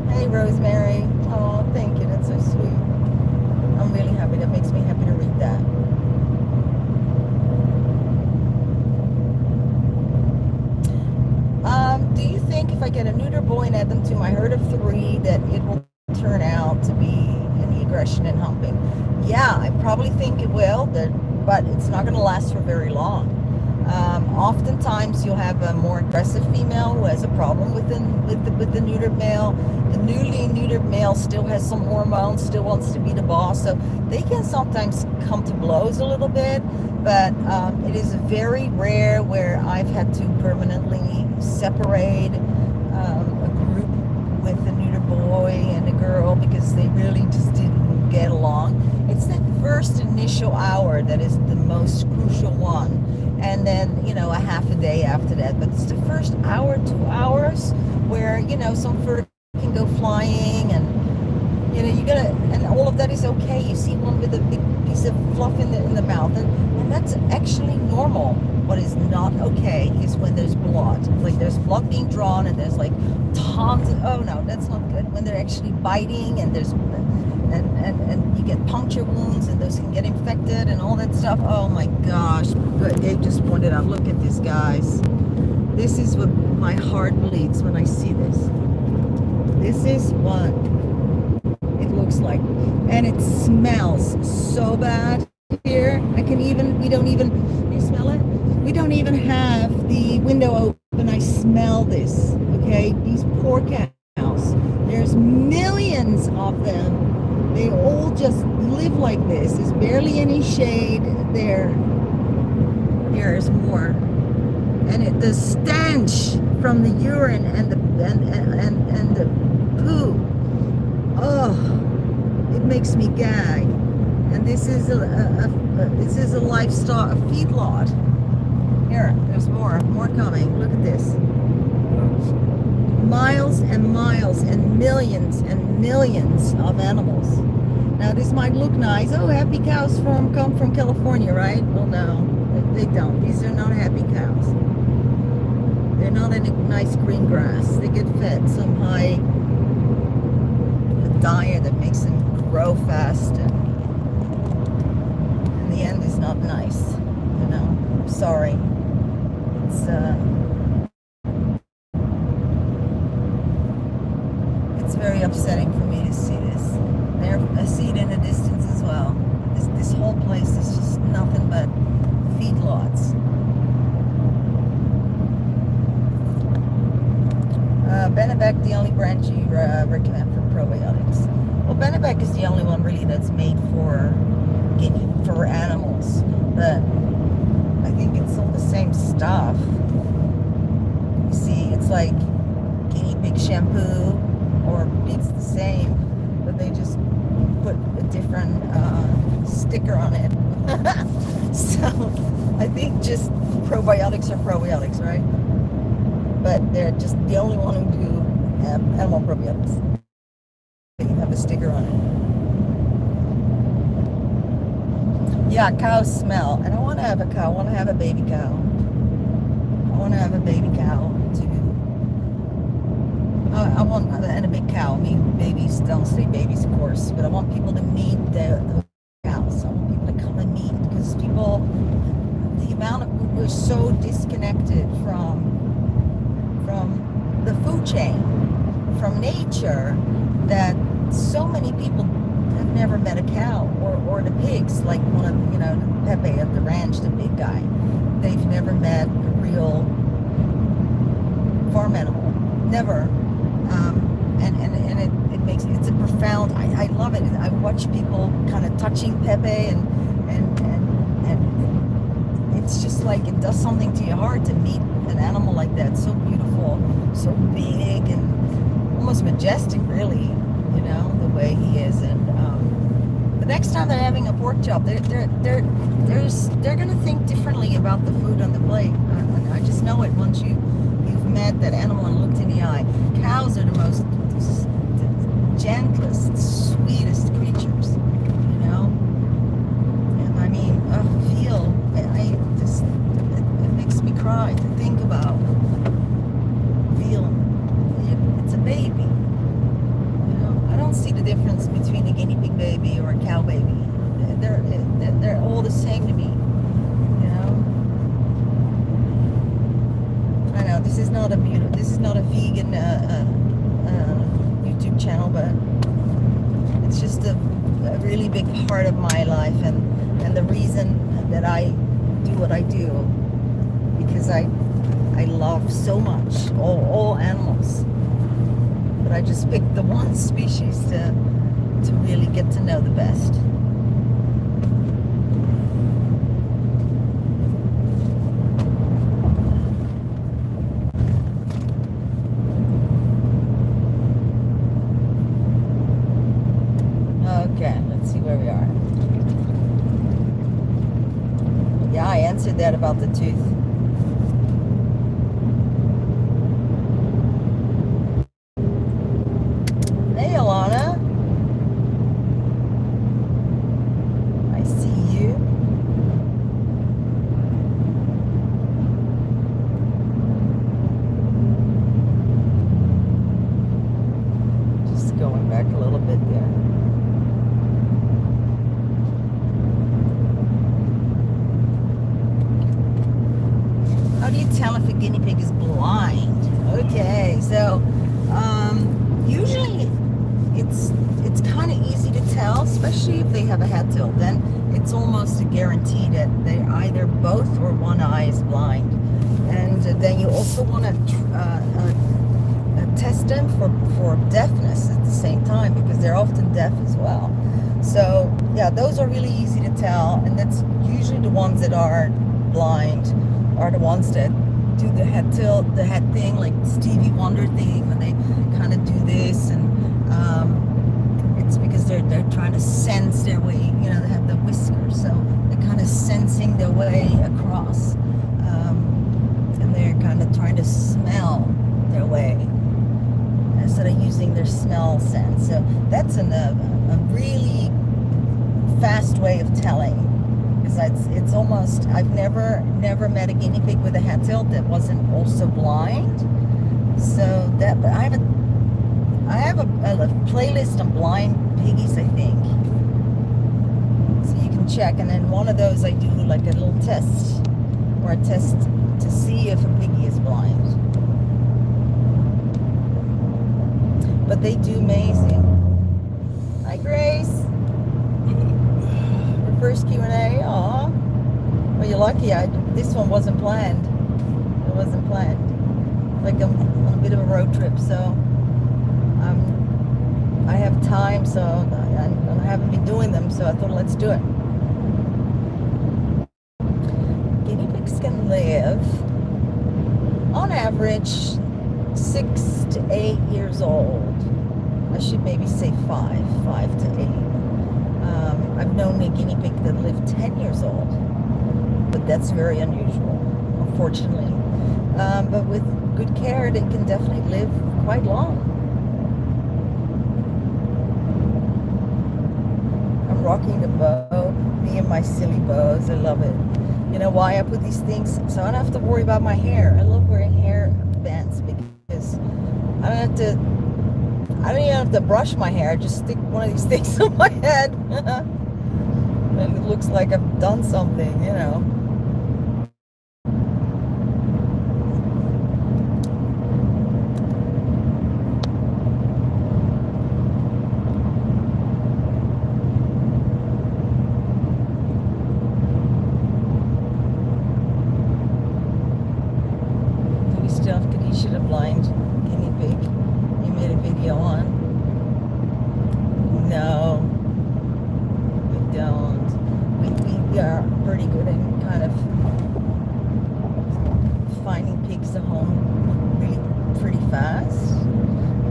Speaker 1: Hey Rosemary. Oh, thank you. That's so sweet. I'm really happy. That makes me happy to read that. Do you think if I get a neuter boy and add them to my herd of 3 that it will turn out to be any aggression and humping? Yeah, I probably think it will, but it's not going to last for very long. Oftentimes you'll have a more aggressive female who has a problem with the neutered male. The newly neutered male still has some hormones, still wants to be the boss, so they can sometimes come to blows a little bit, but it is very rare where I've had to permanently separate a group with a neuter boy and a girl because they really just didn't get along. It's that first initial hour that is the most crucial one, and then a half a day after that. But it's the first hour, 2 hours where some fur can go flying, and you gotta, and all of that is okay. You see one with a big piece of fluff in the mouth, and that's actually normal. What is not okay is when there's blood, like there's blood being drawn, and there's like tons of, oh no, that's not good. When they're actually biting, and there's and you get puncture wounds, and those can get infected and all that stuff. Oh my gosh. Good, Gabe just pointed out, look at this, guys. This is what my heart bleeds when I see this. This is what it looks like, and it smells so bad here. We don't even, you smell it? We don't even have the window open. I smell this, okay? These poor cows. There's millions of them. They all just live like this. There's barely any shade there. Here's more. And the stench from the urine and the poo. Oh, it makes me gag. And this is a livestock, a feedlot. Here, there's more coming. Look at this. Miles and miles and millions of animals. Now this might look nice. Oh, happy cows come from California, right? Well, no, they don't. These are not happy cows. They're not in a nice green grass. They get fed some high diet that makes them grow fast, and in the end, it's not nice. I'm sorry. It's very upsetting for me I see it in the distance as well. This whole place is just nothing but feedlots. Benebec, the only brand you recommend for probiotics. Well, Benebec is the only one really that's made for for animals. But I think it's all the same stuff. You see, it's like guinea pig shampoo, or it's the same, but they just put a different sticker on it. So I think just probiotics are probiotics, right? But they're just the only one who do animal probiotics. They have a sticker on it. Yeah, cows smell. And I want to have a cow. I want to have a baby cow. I want to have a baby cow too. I want, and a big cow. I mean, babies don't stay babies, of course, but I want people to meet the cows. I want people to come and meet, because people, the amount of, we're so disconnected from the food chain, from nature, that so many people have never met a cow, or the pigs, like one of, Pepe at the ranch, the big guy. They've never met a real farm animal. Never. And it makes, it's a profound, I love it. I watch people kind of touching Pepe, and it's just like, it does something to your heart to meet an animal like that. So beautiful, so big, and almost majestic, really, the way he is. And the next time they're having a pork chop, they're gonna think differently about the food on the plate. I just know it once you've met that animal and looked in the eye. Cows are the most gentlest, sweetest creatures, And I mean, it makes me cry to think about it's a baby. I don't see the difference between a guinea pig baby or a cow baby. They're all the same to me. I know this is not a vegan YouTube channel, but it's just a really big part of my life, and the reason that I do what I do, because I love so much all animals, but I just picked the one species to really get to know the best. Okay, let's see where we are. Yeah, I answered that about the tooth. Hey, Alana. I see you. Just going back a little bit there. How do you tell if a guinea pig is blind? Okay, so usually it's kind of easy to tell, especially if they have a head tilt. Then it's almost a guarantee that they either both or one eye is blind. And then you also want to test them for deafness at the same time, because they're often deaf as well. So yeah, those are really easy to tell, and that's usually the ones that are blind are the ones that do the head tilt, the head thing, like Stevie Wonder thing, when they kind of do this, and it's because they're trying to sense their way. They have the whiskers, so they're kind of sensing their way across, and they're kind of trying to smell their way instead of using their smell sense. So that's a really fast way of telling. It's almost, I've never met a guinea pig with a head tilt that wasn't also blind. So that, but I have a playlist on blind piggies, I think. So you can check, and then one of those I do like a little test, or a test to see if a piggy is blind. But they do amazing. Hi, Grace. first Q&A. Aw. Well, you're lucky. This one wasn't planned. It wasn't planned. Like I'm on a bit of a road trip, so I have time, so I haven't been doing them, so I thought let's do it. Guinea pigs can live, on average, 6 to 8 years old. I should maybe say 5 to 8. I've known a guinea pig that lived 10 years old, but that's very unusual, unfortunately. But with good care, they can definitely live quite long. I'm rocking the bow, me and my silly bows. I love it. You know why I put these things? So I don't have to worry about my hair. I love wearing hair bands because I don't even have to brush my hair. I just stick one of these things on my head. And it looks like I've done something, you know. Do we still have Kadisha the blind guinea pig? You made a video on? No, we don't. We are pretty good in kind of finding pigs a home really pretty fast.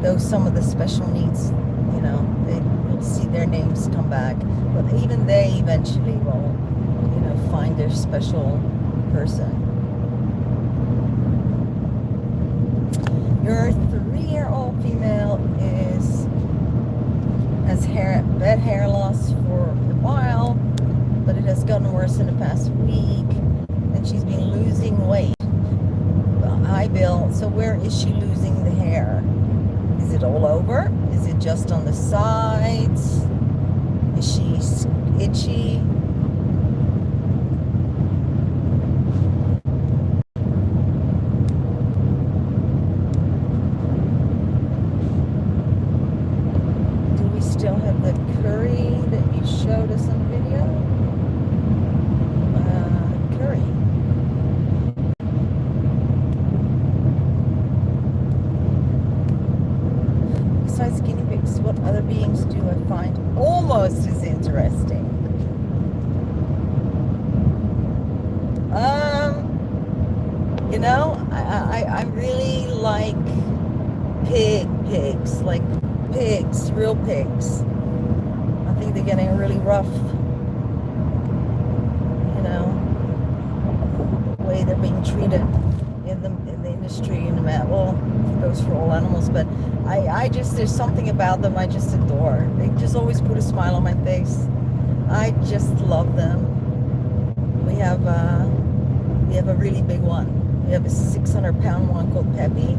Speaker 1: Though some of the special needs, you know, you'll see their names come back. But even they eventually will, you know, find their special person. Your 3-year-old female has bad hair loss for a while, but it has gotten worse in the past week, and she's been losing weight. Hi, Bill. So where is she losing the hair? Is it all over? Is it just on the sides? Is she itchy? Still have the curry that you showed us on video. Curry. Besides guinea pigs, what other beings do I find almost as interesting? You know, I really like pigs, like pigs, real pigs. I think they're getting really rough, you know, the way they're being treated in the industry, in the well, it goes for all animals, but I just, there's something about them I just adore. They just always put a smile on my face. I just love them. We have a really big one. We have a 600-pound one called Peppy,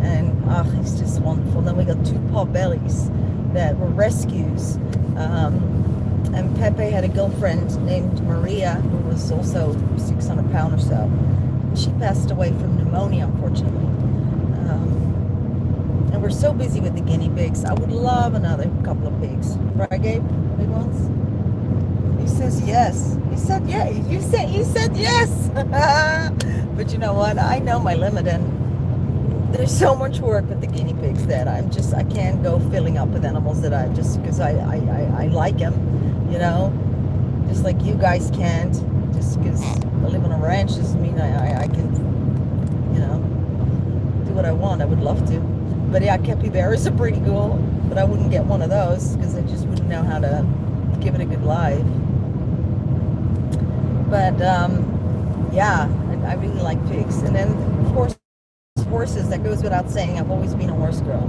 Speaker 1: and he's just wonderful. Then we got 2 pot bellies that were rescues, and Pepe had a girlfriend named Maria who was also 600 pounds or so. She passed away from pneumonia, unfortunately. And we're so busy with the guinea pigs. I would love another couple of pigs. Right, Gabe? Big ones? He says yes. He said yeah. You said yes. But you know what? I know my limit, and there's so much work with the guinea pigs that I can't go filling up with animals that because I like them, you know, just like you guys can't. Just because I live on a ranch doesn't mean I can, you know, do what I want. I would love to. But yeah, capybaras are pretty cool, but I wouldn't get one of those because I just wouldn't know how to give it a good life. But yeah, I really like pigs. And then, of course, horses. That goes without saying. I've always been a horse girl.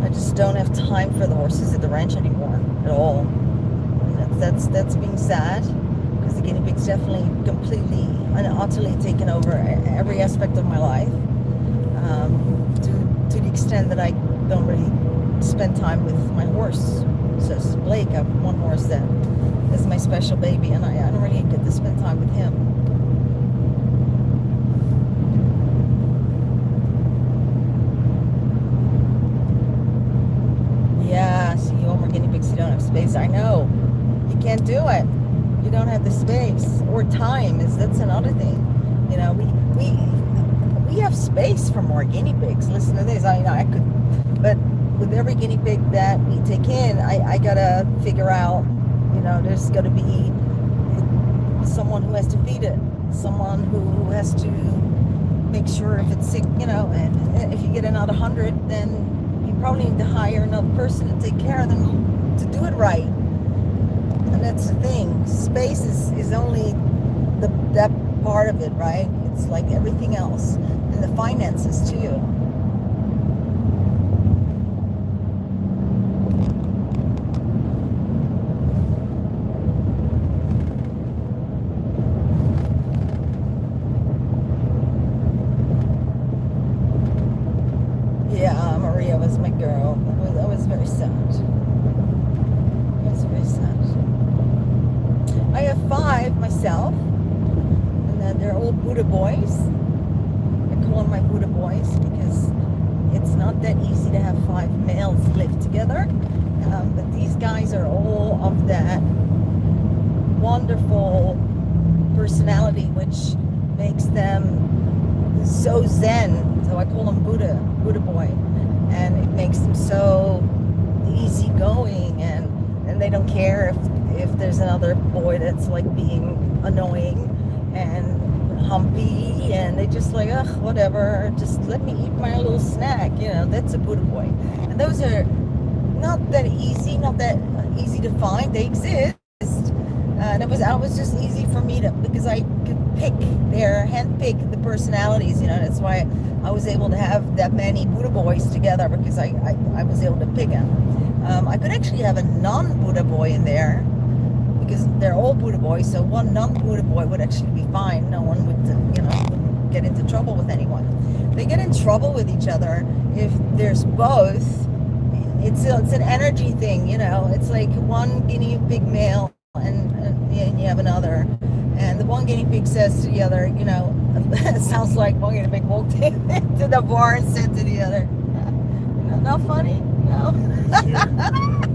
Speaker 1: I just don't have time for the horses at the ranch anymore at all. And that's being sad, because the guinea pigs definitely completely and utterly taken over every aspect of my life, to the extent that I don't really spend time with my horse. So it's Blake. I have one horse that is my special baby, and I don't really get to spend time with him. Yeah, so you own more guinea pigs, you don't have space. I know. You can't do it. You don't have the space or time. That's another thing. You know, we have space for more guinea pigs. Listen to this. I could, but with every guinea pig that we take in, I gotta figure out. You know, there's got to be someone who has to feed it, someone who has to make sure if it's sick. You know, and if you get another 100, then you probably need to hire another person to take care of them to do it right. And that's the thing. Space is only that part of it, right? It's like everything else, and the finances too. Yeah, Maria was my girl. That was very sad. That's very sad. I have 5 myself, and then they're all Buddha boys. I call them my Buddha boys because it's not that easy to have 5 males live together. But these guys are all of that wonderful personality, which makes them so zen. So I call them Buddha boy, and it makes them so easygoing, and they don't care if there's another boy that's like being annoying and humpy, and they just like, ugh, whatever, just let me eat my little snack. You know, that's a Buddha boy. And those are not that easy to find. They exist, and it was just easy for me to, because I could handpick the personalities. You know, that's why I was able to have that many Buddha boys together, because I was able to pick them. I could actually have a non-Buddha boy in there, because they're all Buddha boys, so one non-Buddha boy would actually be fine. No one would, wouldn't get into trouble with anyone. They get in trouble with each other if there's both. It's an energy thing, you know. It's like one guinea pig male and you have another, and the one guinea pig says to the other, you know, it sounds like one guinea pig walked into the bar and said to the other, not funny? No.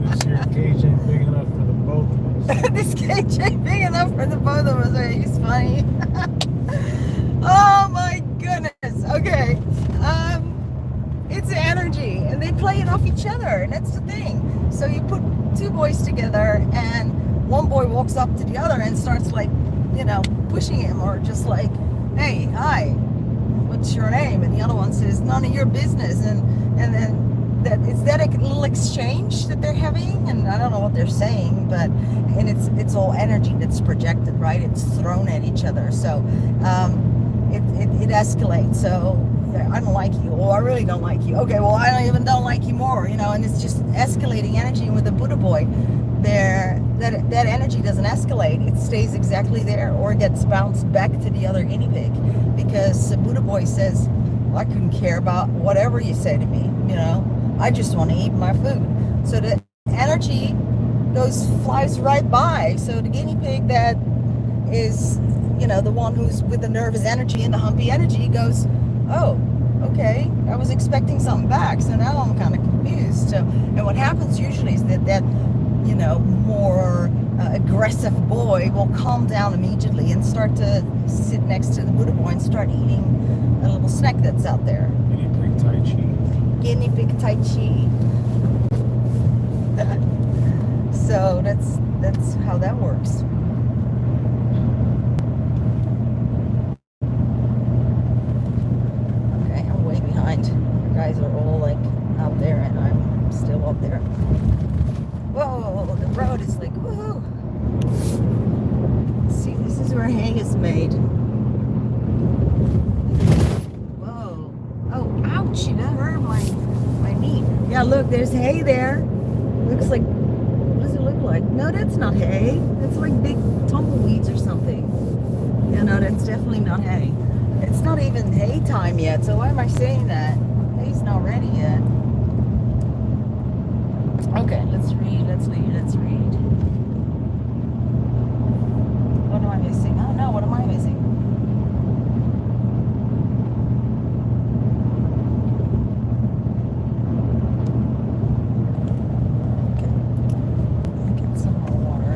Speaker 2: This here cage ain't big enough for the both of us.
Speaker 1: This cage ain't big enough for the both of us. Right? He's funny. Oh my goodness. Okay. It's energy, and they play it off each other, and that's the thing. So you put 2 boys together, and one boy walks up to the other and starts like, you know, pushing him, or just like, hey, hi, what's your name? And the other one says, none of your business. And then it's that a little exchange that they're having, and I don't know what they're saying, but it's all energy that's projected, right? It's thrown at each other. So it escalates. So I don't like you, or I really don't like you. Okay, well, I don't like you more, you know, and it's just escalating energy. And with the Buddha boy, that energy doesn't escalate. It stays exactly there, or it gets bounced back to the other guinea pig, because the Buddha boy says, well, I couldn't care about whatever you say to me, you know, I just want to eat my food. So the energy flies right by. So the guinea pig that is, you know, the one who's with the nervous energy and the humpy energy goes, oh, okay, I was expecting something back, so now I'm kind of confused. So, and what happens usually is that you know, more aggressive boy will calm down immediately and start to sit next to the Buddha boy and start eating a little snack that's out there.
Speaker 2: Guinea pig Tai Chi.
Speaker 1: Guinea pig Tai Chi. So that's how that works. Okay, I'm way behind. You guys are all like out there, and I'm still up there. Whoa, the road is like, woohoo. See, this is where hay is made. Whoa. Oh, ouch, that hurt my knee. Yeah, look, there's hay there. Looks like, what does it look like? No, that's not hay. That's like big tumbleweeds or something. Yeah, no, that's definitely not hay. It's not even hay time yet, so why am I saying that? Hay's not ready yet. Okay, let's read. What am I missing? Oh no, what am I missing? Okay. Let me get some more water.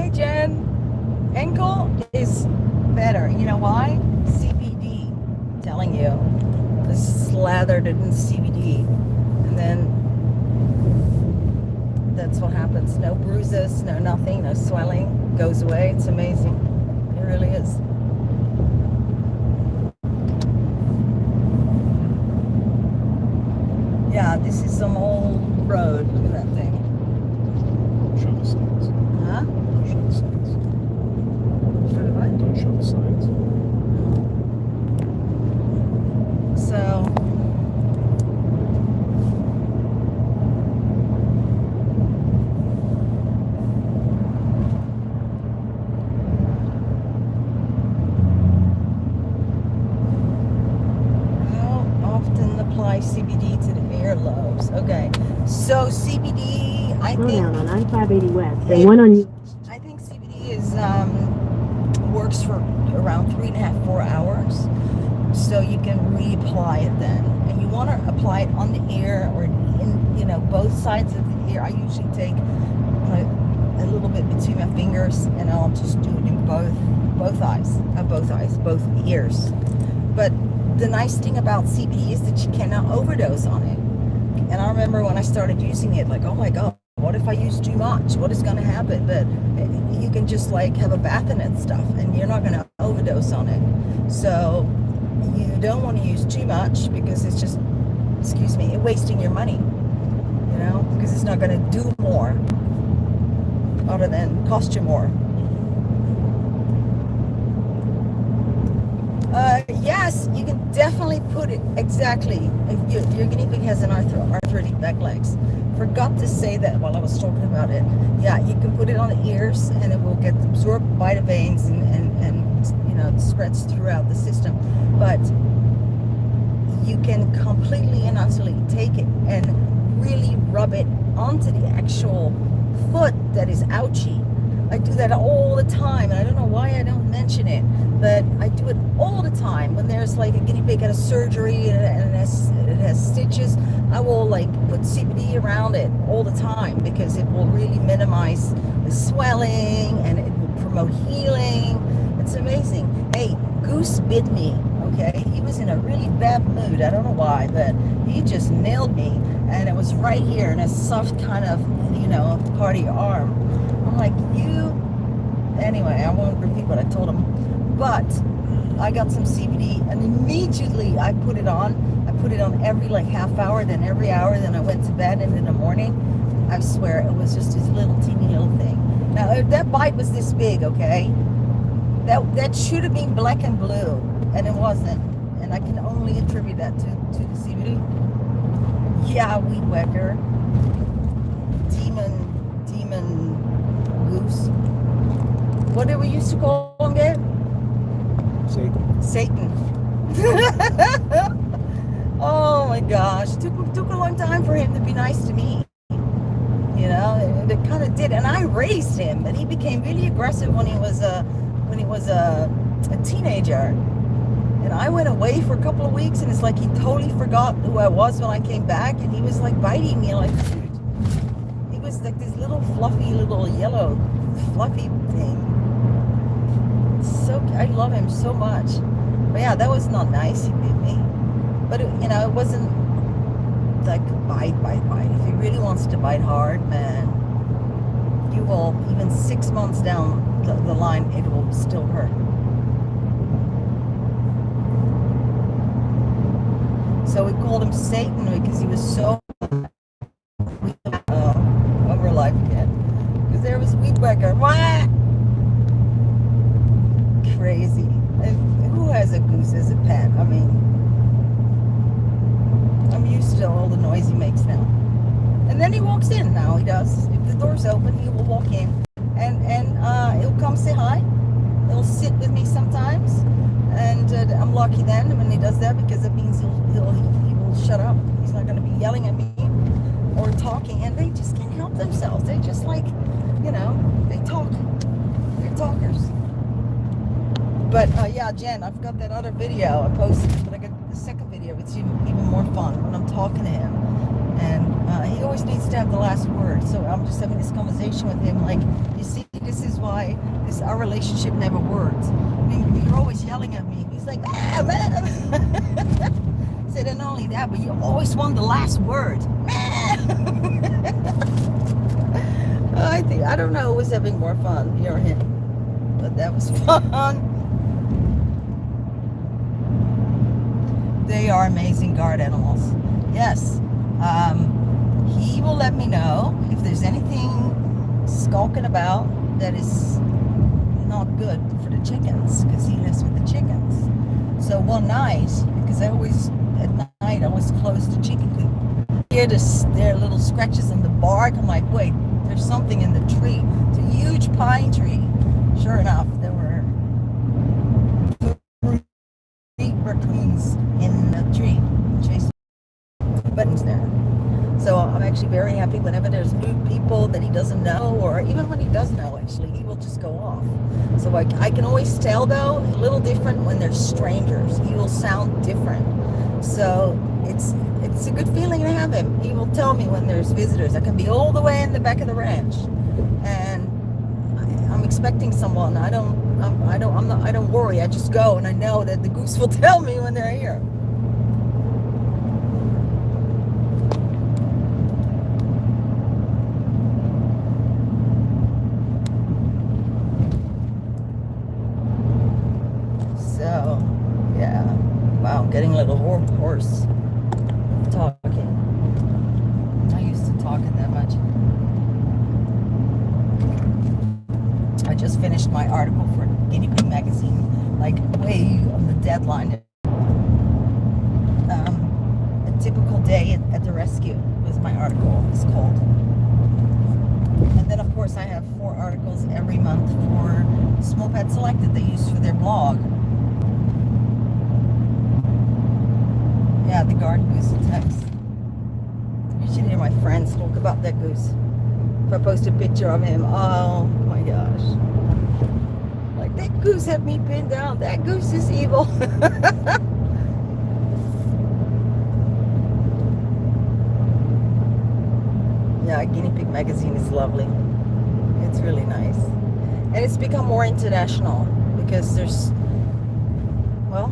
Speaker 1: Hey, Jen. Ankle is better. You know why? CBD. I'm telling you. It's slathered in CBD. And then that's what happens. No bruises, no nothing, no swelling. Goes away. It's amazing. It really is. Yeah, this is some old road. Look at that thing.
Speaker 2: Show the signs.
Speaker 1: Huh?
Speaker 2: Don't show the signs.
Speaker 1: Show the what?
Speaker 2: Don't show the signs.
Speaker 1: So, how often apply CBD to the earlobes? Okay, so CBD, I
Speaker 3: Slow
Speaker 1: think.
Speaker 3: down on I-580 West and one on you.
Speaker 1: I think CBD is works for around 3.5, 4 hours. So you can reapply it then, and you want to apply it on the ear or in both sides of the ear. I usually take a little bit between my fingers, and I'll just do it in both ears. But the nice thing about CBD is that you cannot overdose on it. And I remember when I started using it, like, oh my God, what if I use too much? What is going to happen? But you can just like have a bath in it and stuff, and you're not going to overdose on it. So you don't want to use too much because it's just, wasting your money, because it's not going to do more other than cost you more. Yes, you can definitely put it, exactly. If your guinea pig has an arthritic back legs. Forgot to say that while I was talking about it. Yeah, you can put it on the ears and it will get absorbed by the veins and it spreads throughout the system. But you can completely and utterly take it and really rub it onto the actual foot that is ouchy. I do that all the time, and I don't know why I don't mention it, but I do it all the time. When there's like a guinea pig at a surgery and it has stitches, I will like put CBD around it all the time because it will really minimize the swelling and it will promote healing. It's amazing. Hey, Goose bit me, okay? He was in a really bad mood. I don't know why, but he just nailed me, and it was right here in a soft kind of, part of your arm. I'm like, anyway, I won't repeat what I told him, but I got some CBD and immediately I put it on. I put it on every like half hour, then every hour, then I went to bed, and in the morning, I swear it was just this little teeny little thing. Now, if that bite was this big, okay, that should have been black and blue, and it wasn't, and I can only attribute that to the CBD. Yeah, weed whacker, demon goose. What did we used to call him, Gabe? Satan. Oh my gosh, took a long time for him to be nice to me. It kind of did, and I raised him, but he became really aggressive when he was a teenager. And I went away for a couple of weeks, and it's like he totally forgot who I was when I came back, and he was like biting me like, dude. He was like this little fluffy, little yellow fluffy thing. So I love him so much. But yeah, that was not nice. He bit me. But it wasn't like bite. If he really wants to bite hard, man, you will, even 6 months down the line, it will still hurt. So we called him Satan because he was so over life again. Because there was weed whacker. What? Crazy. Who has a goose as a pet? I mean, I'm used to all the noise he makes now. And then he walks in now, he does. If the door's open, he will walk in. And he'll come say hi. He'll sit with me sometimes. And I'm lucky then when he does that, because it means he will shut up. He's not going to be yelling at me or talking. And they just can't help themselves. They just like, they talk. They're talkers. But yeah, Jen, I've got that other video I posted, but I got the second video. It's even more fun when I'm talking to him. And he always needs to have the last word. So I'm just having this conversation with him like, you see, this is why our relationship never worked. I mean, you're always yelling at me. He's like, ah, man. I said, and not only that, but you always want the last word. I don't know who was having more fun, me or him, but that was fun. They are amazing guard animals. Yes. He will let me know if there's anything skulking about that is not good for the chickens, because he lives with the chickens. So one night, because at night I always close the chicken coop. Hear their little scratches on the bark. I'm like, wait, there's something in the tree. It's a huge pine tree. Sure enough, there were 3 raccoons in the tree chasing buttons there. So I'm actually very happy whenever there's new people that he doesn't know, or even when he does know, actually, he will just go off. So I can always tell, though, a little different when there's strangers. He will sound different. So it's a good feeling to have him. He will tell me when there's visitors. I can be all the way in the back of the ranch, and I'm expecting someone. I don't worry. I just go, and I know that the goose will tell me when they're here. So, yeah. Wow, I'm getting a little hoarse talking. I'm not used to talking that much. I just finished my article for Guinea Pig magazine, like way on the deadline. A typical day at the rescue was my article. It's called. And then, of course, I have 4 articles every month for Small Pet Select that they use for their blog. Yeah, the guard goose attacks. You should hear my friends talk about that goose. If I post a picture of him, oh my gosh. Like, that goose had me pinned down. That goose is evil. Yeah, Guinea Pig magazine is lovely. It's really nice. And it's become more international because there's, well,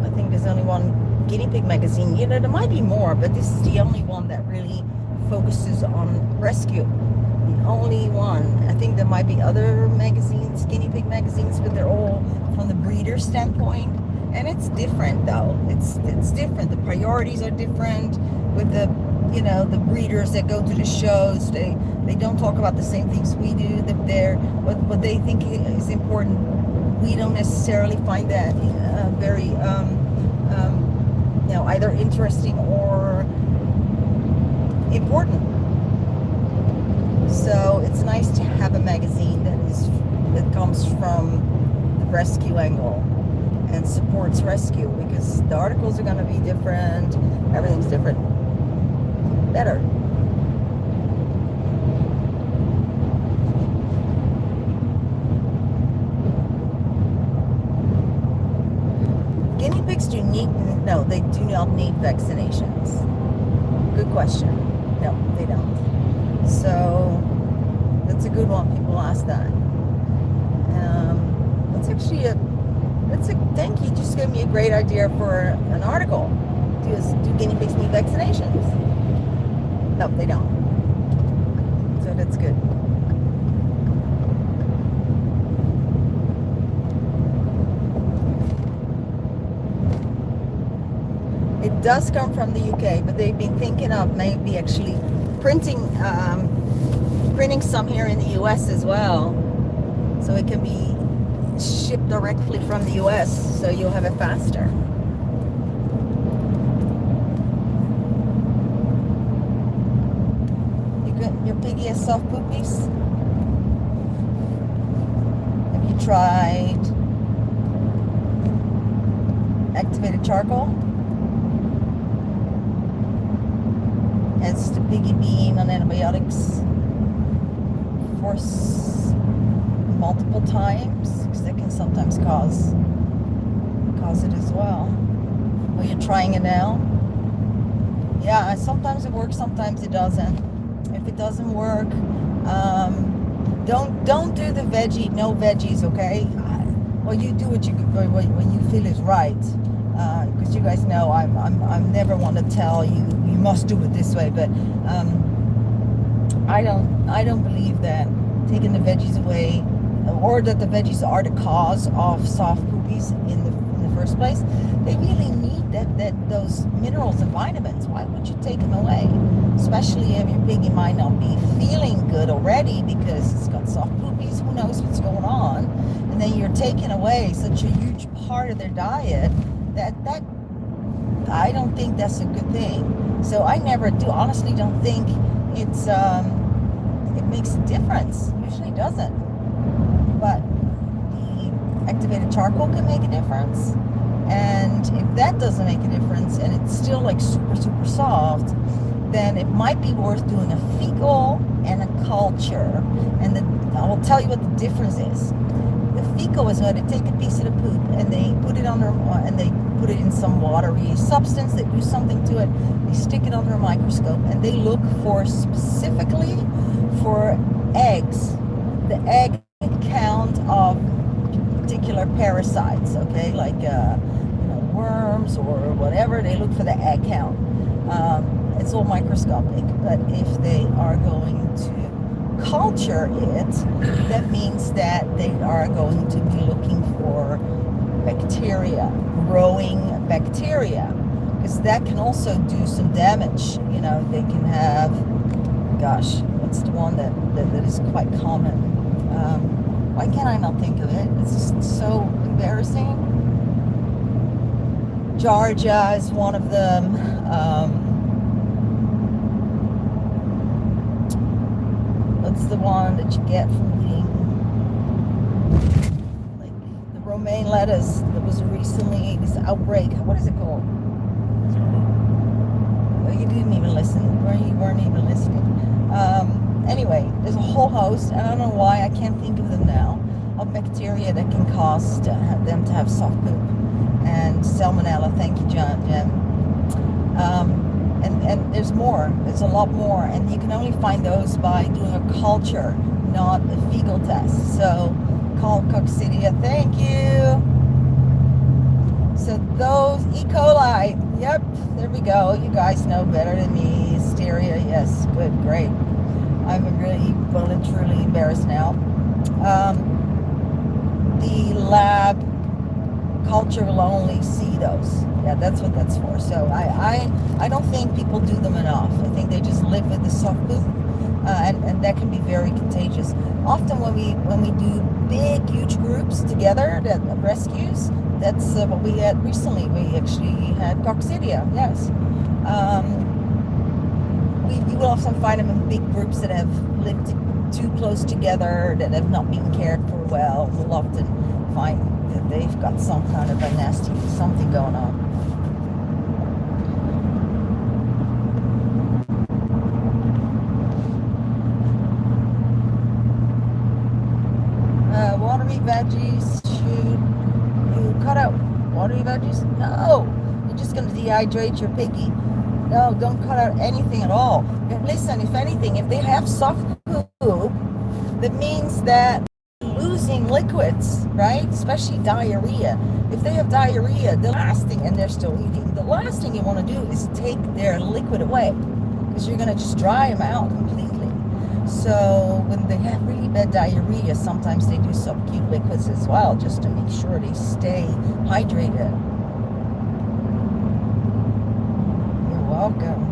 Speaker 1: I think there's only one Guinea Pig magazine. You know, there might be more, but this is the only one that really focuses on rescue. The only one. I think there might be other magazines, Guinea Pig magazines, but they're all from the breeder standpoint. And it's different, though. It's different. The priorities are different with the, you know, the breeders that go to the shows. They don't talk about the same things we do. What they think is important, we don't necessarily find that very, you know, either interesting or important. So it's nice to have a magazine that comes from the rescue angle and supports rescue, because the articles are going to be different. Everything's different. Better. Guinea pigs no, they do not need vaccinations. Good question. No, they don't. So that's a good one. People ask that. That's actually thank you. Just gave me a great idea for an article. Do guinea pigs need vaccinations? No, they don't. So that's good. It does come from the UK, but they've been thinking of maybe actually printing some here in the US as well, so it can be shipped directly from the US, so you'll have it faster. Your piggy has soft poopies? Have you tried activated charcoal? It's the piggy being on antibiotics for multiple times, because that can sometimes cause it as well. Are you trying it now? Yeah, sometimes it works, sometimes it doesn't. If it doesn't work, Don't do the veggie, no veggies, okay? Well, you do what you feel is right, because you guys know I'm never want to tell you you must do it this way, but I don't believe that taking the veggies away, or that the veggies are the cause of soft poopies in the first place. They really need those minerals and vitamins. Why would you take them away? Especially if your piggy might not be feeling good already because it's got soft poopies. Who knows what's going on? And then you're taking away such a huge part of their diet that I don't think that's a good thing. So I never do. Honestly, don't think it's it makes a difference. It usually doesn't. But the activated charcoal can make a difference. And if that doesn't make a difference and it's still like super, super soft, then it might be worth doing a fecal and a culture. And I will tell you what the difference is. The fecal is where they take a piece of the poop and they put it put it in some watery substance. They do something to it. They stick it under a microscope and they look for specifically for eggs. The egg count of particular parasites, okay, like worms or whatever. They look for the egg count. It's all microscopic, but if they are going to culture it, that means that they are going to be looking for bacteria, growing bacteria, because that can also do some damage. They can have, gosh, what's the one that is quite common? Why can't I not think of it? It's just so embarrassing. Georgia is one of them. What's the one that you get from eating, like the romaine lettuce that was recently this outbreak? What is it called? You didn't even listen, or you weren't even listening. Anyway, there's a whole host, and I don't know why I can't think of them now, of bacteria that can cause them to have soft poop. And salmonella, thank you, Jen. And there's more. There's a lot more, and you can only find those by doing a culture, not a fecal test. So, call coccidia, thank you. So those E. coli, yep, there we go. You guys know better than me. Hysteria, yes, good, great. I'm really, well and truly embarrassed now. The lab culture will only see those. Yeah, that's what that's for. So I don't think people do them enough. I think they just live with the soft poop, and that can be very contagious. Often when we do big, huge groups together, that rescues, that's what we had recently. We actually had coccidia, yes. You will often find them in big groups that have lived too close together, that have not been cared for well. We'll often find that they've got some kind of a nasty something going on. Watery veggies, should you cut out watery veggies? No, you're just going to dehydrate your piggy. No, don't cut out anything at all. And listen, if anything, if they have soft poop, that means that losing liquids, right? Especially diarrhea. If they have diarrhea, the last thing, and they're still eating, the last thing you want to do is take their liquid away, because you're going to just dry them out completely. So when they have really bad diarrhea, sometimes they do subcute liquids as well, just to make sure they stay hydrated. You're welcome.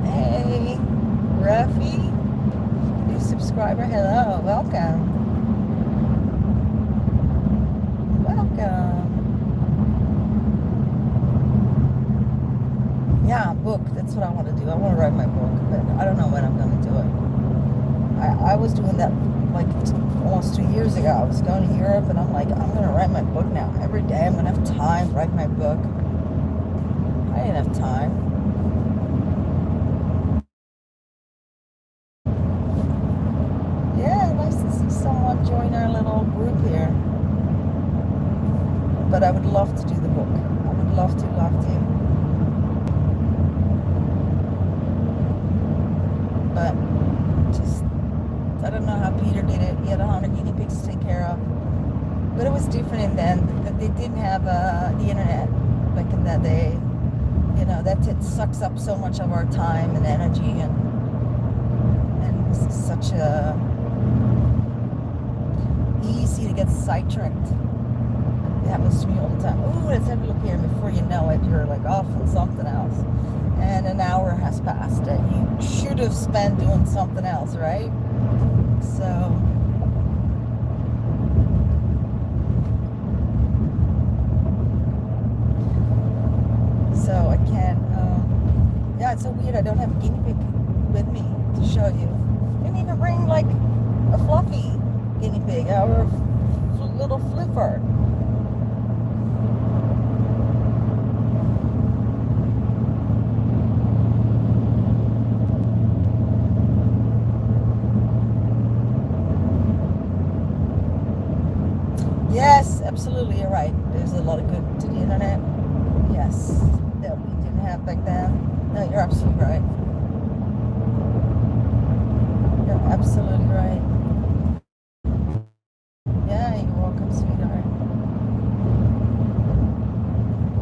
Speaker 1: Hey, Ruffy, new subscriber, hello, welcome. Welcome. Yeah, book. That's what I want to do. I want to write my book, but I don't know when I'm going to do it. I was doing that like almost 2 years ago. I was going to Europe, and I'm like, I'm going to write my book now. Every day I'm going to have time to write my book. I didn't have time. Yeah, nice to see someone join our little group here. But I would love to do the book. I would love to, love to. have the internet back in that day. You know, that it sucks up so much of our time and energy, and it's such a easy to get sidetracked. It happens to me all the time. Oh, let's have a look here. Before you know it, you're like off on something else. And an hour has passed that you should have spent doing something else, right? So I can't, yeah, it's so weird. I don't have a guinea pig with me to show you. I didn't even bring like a fluffy guinea pig or a little flipper. Yes, absolutely, you're right. There's a lot of good to the internet. Yes, that we didn't have back then. No, you're absolutely right. You're absolutely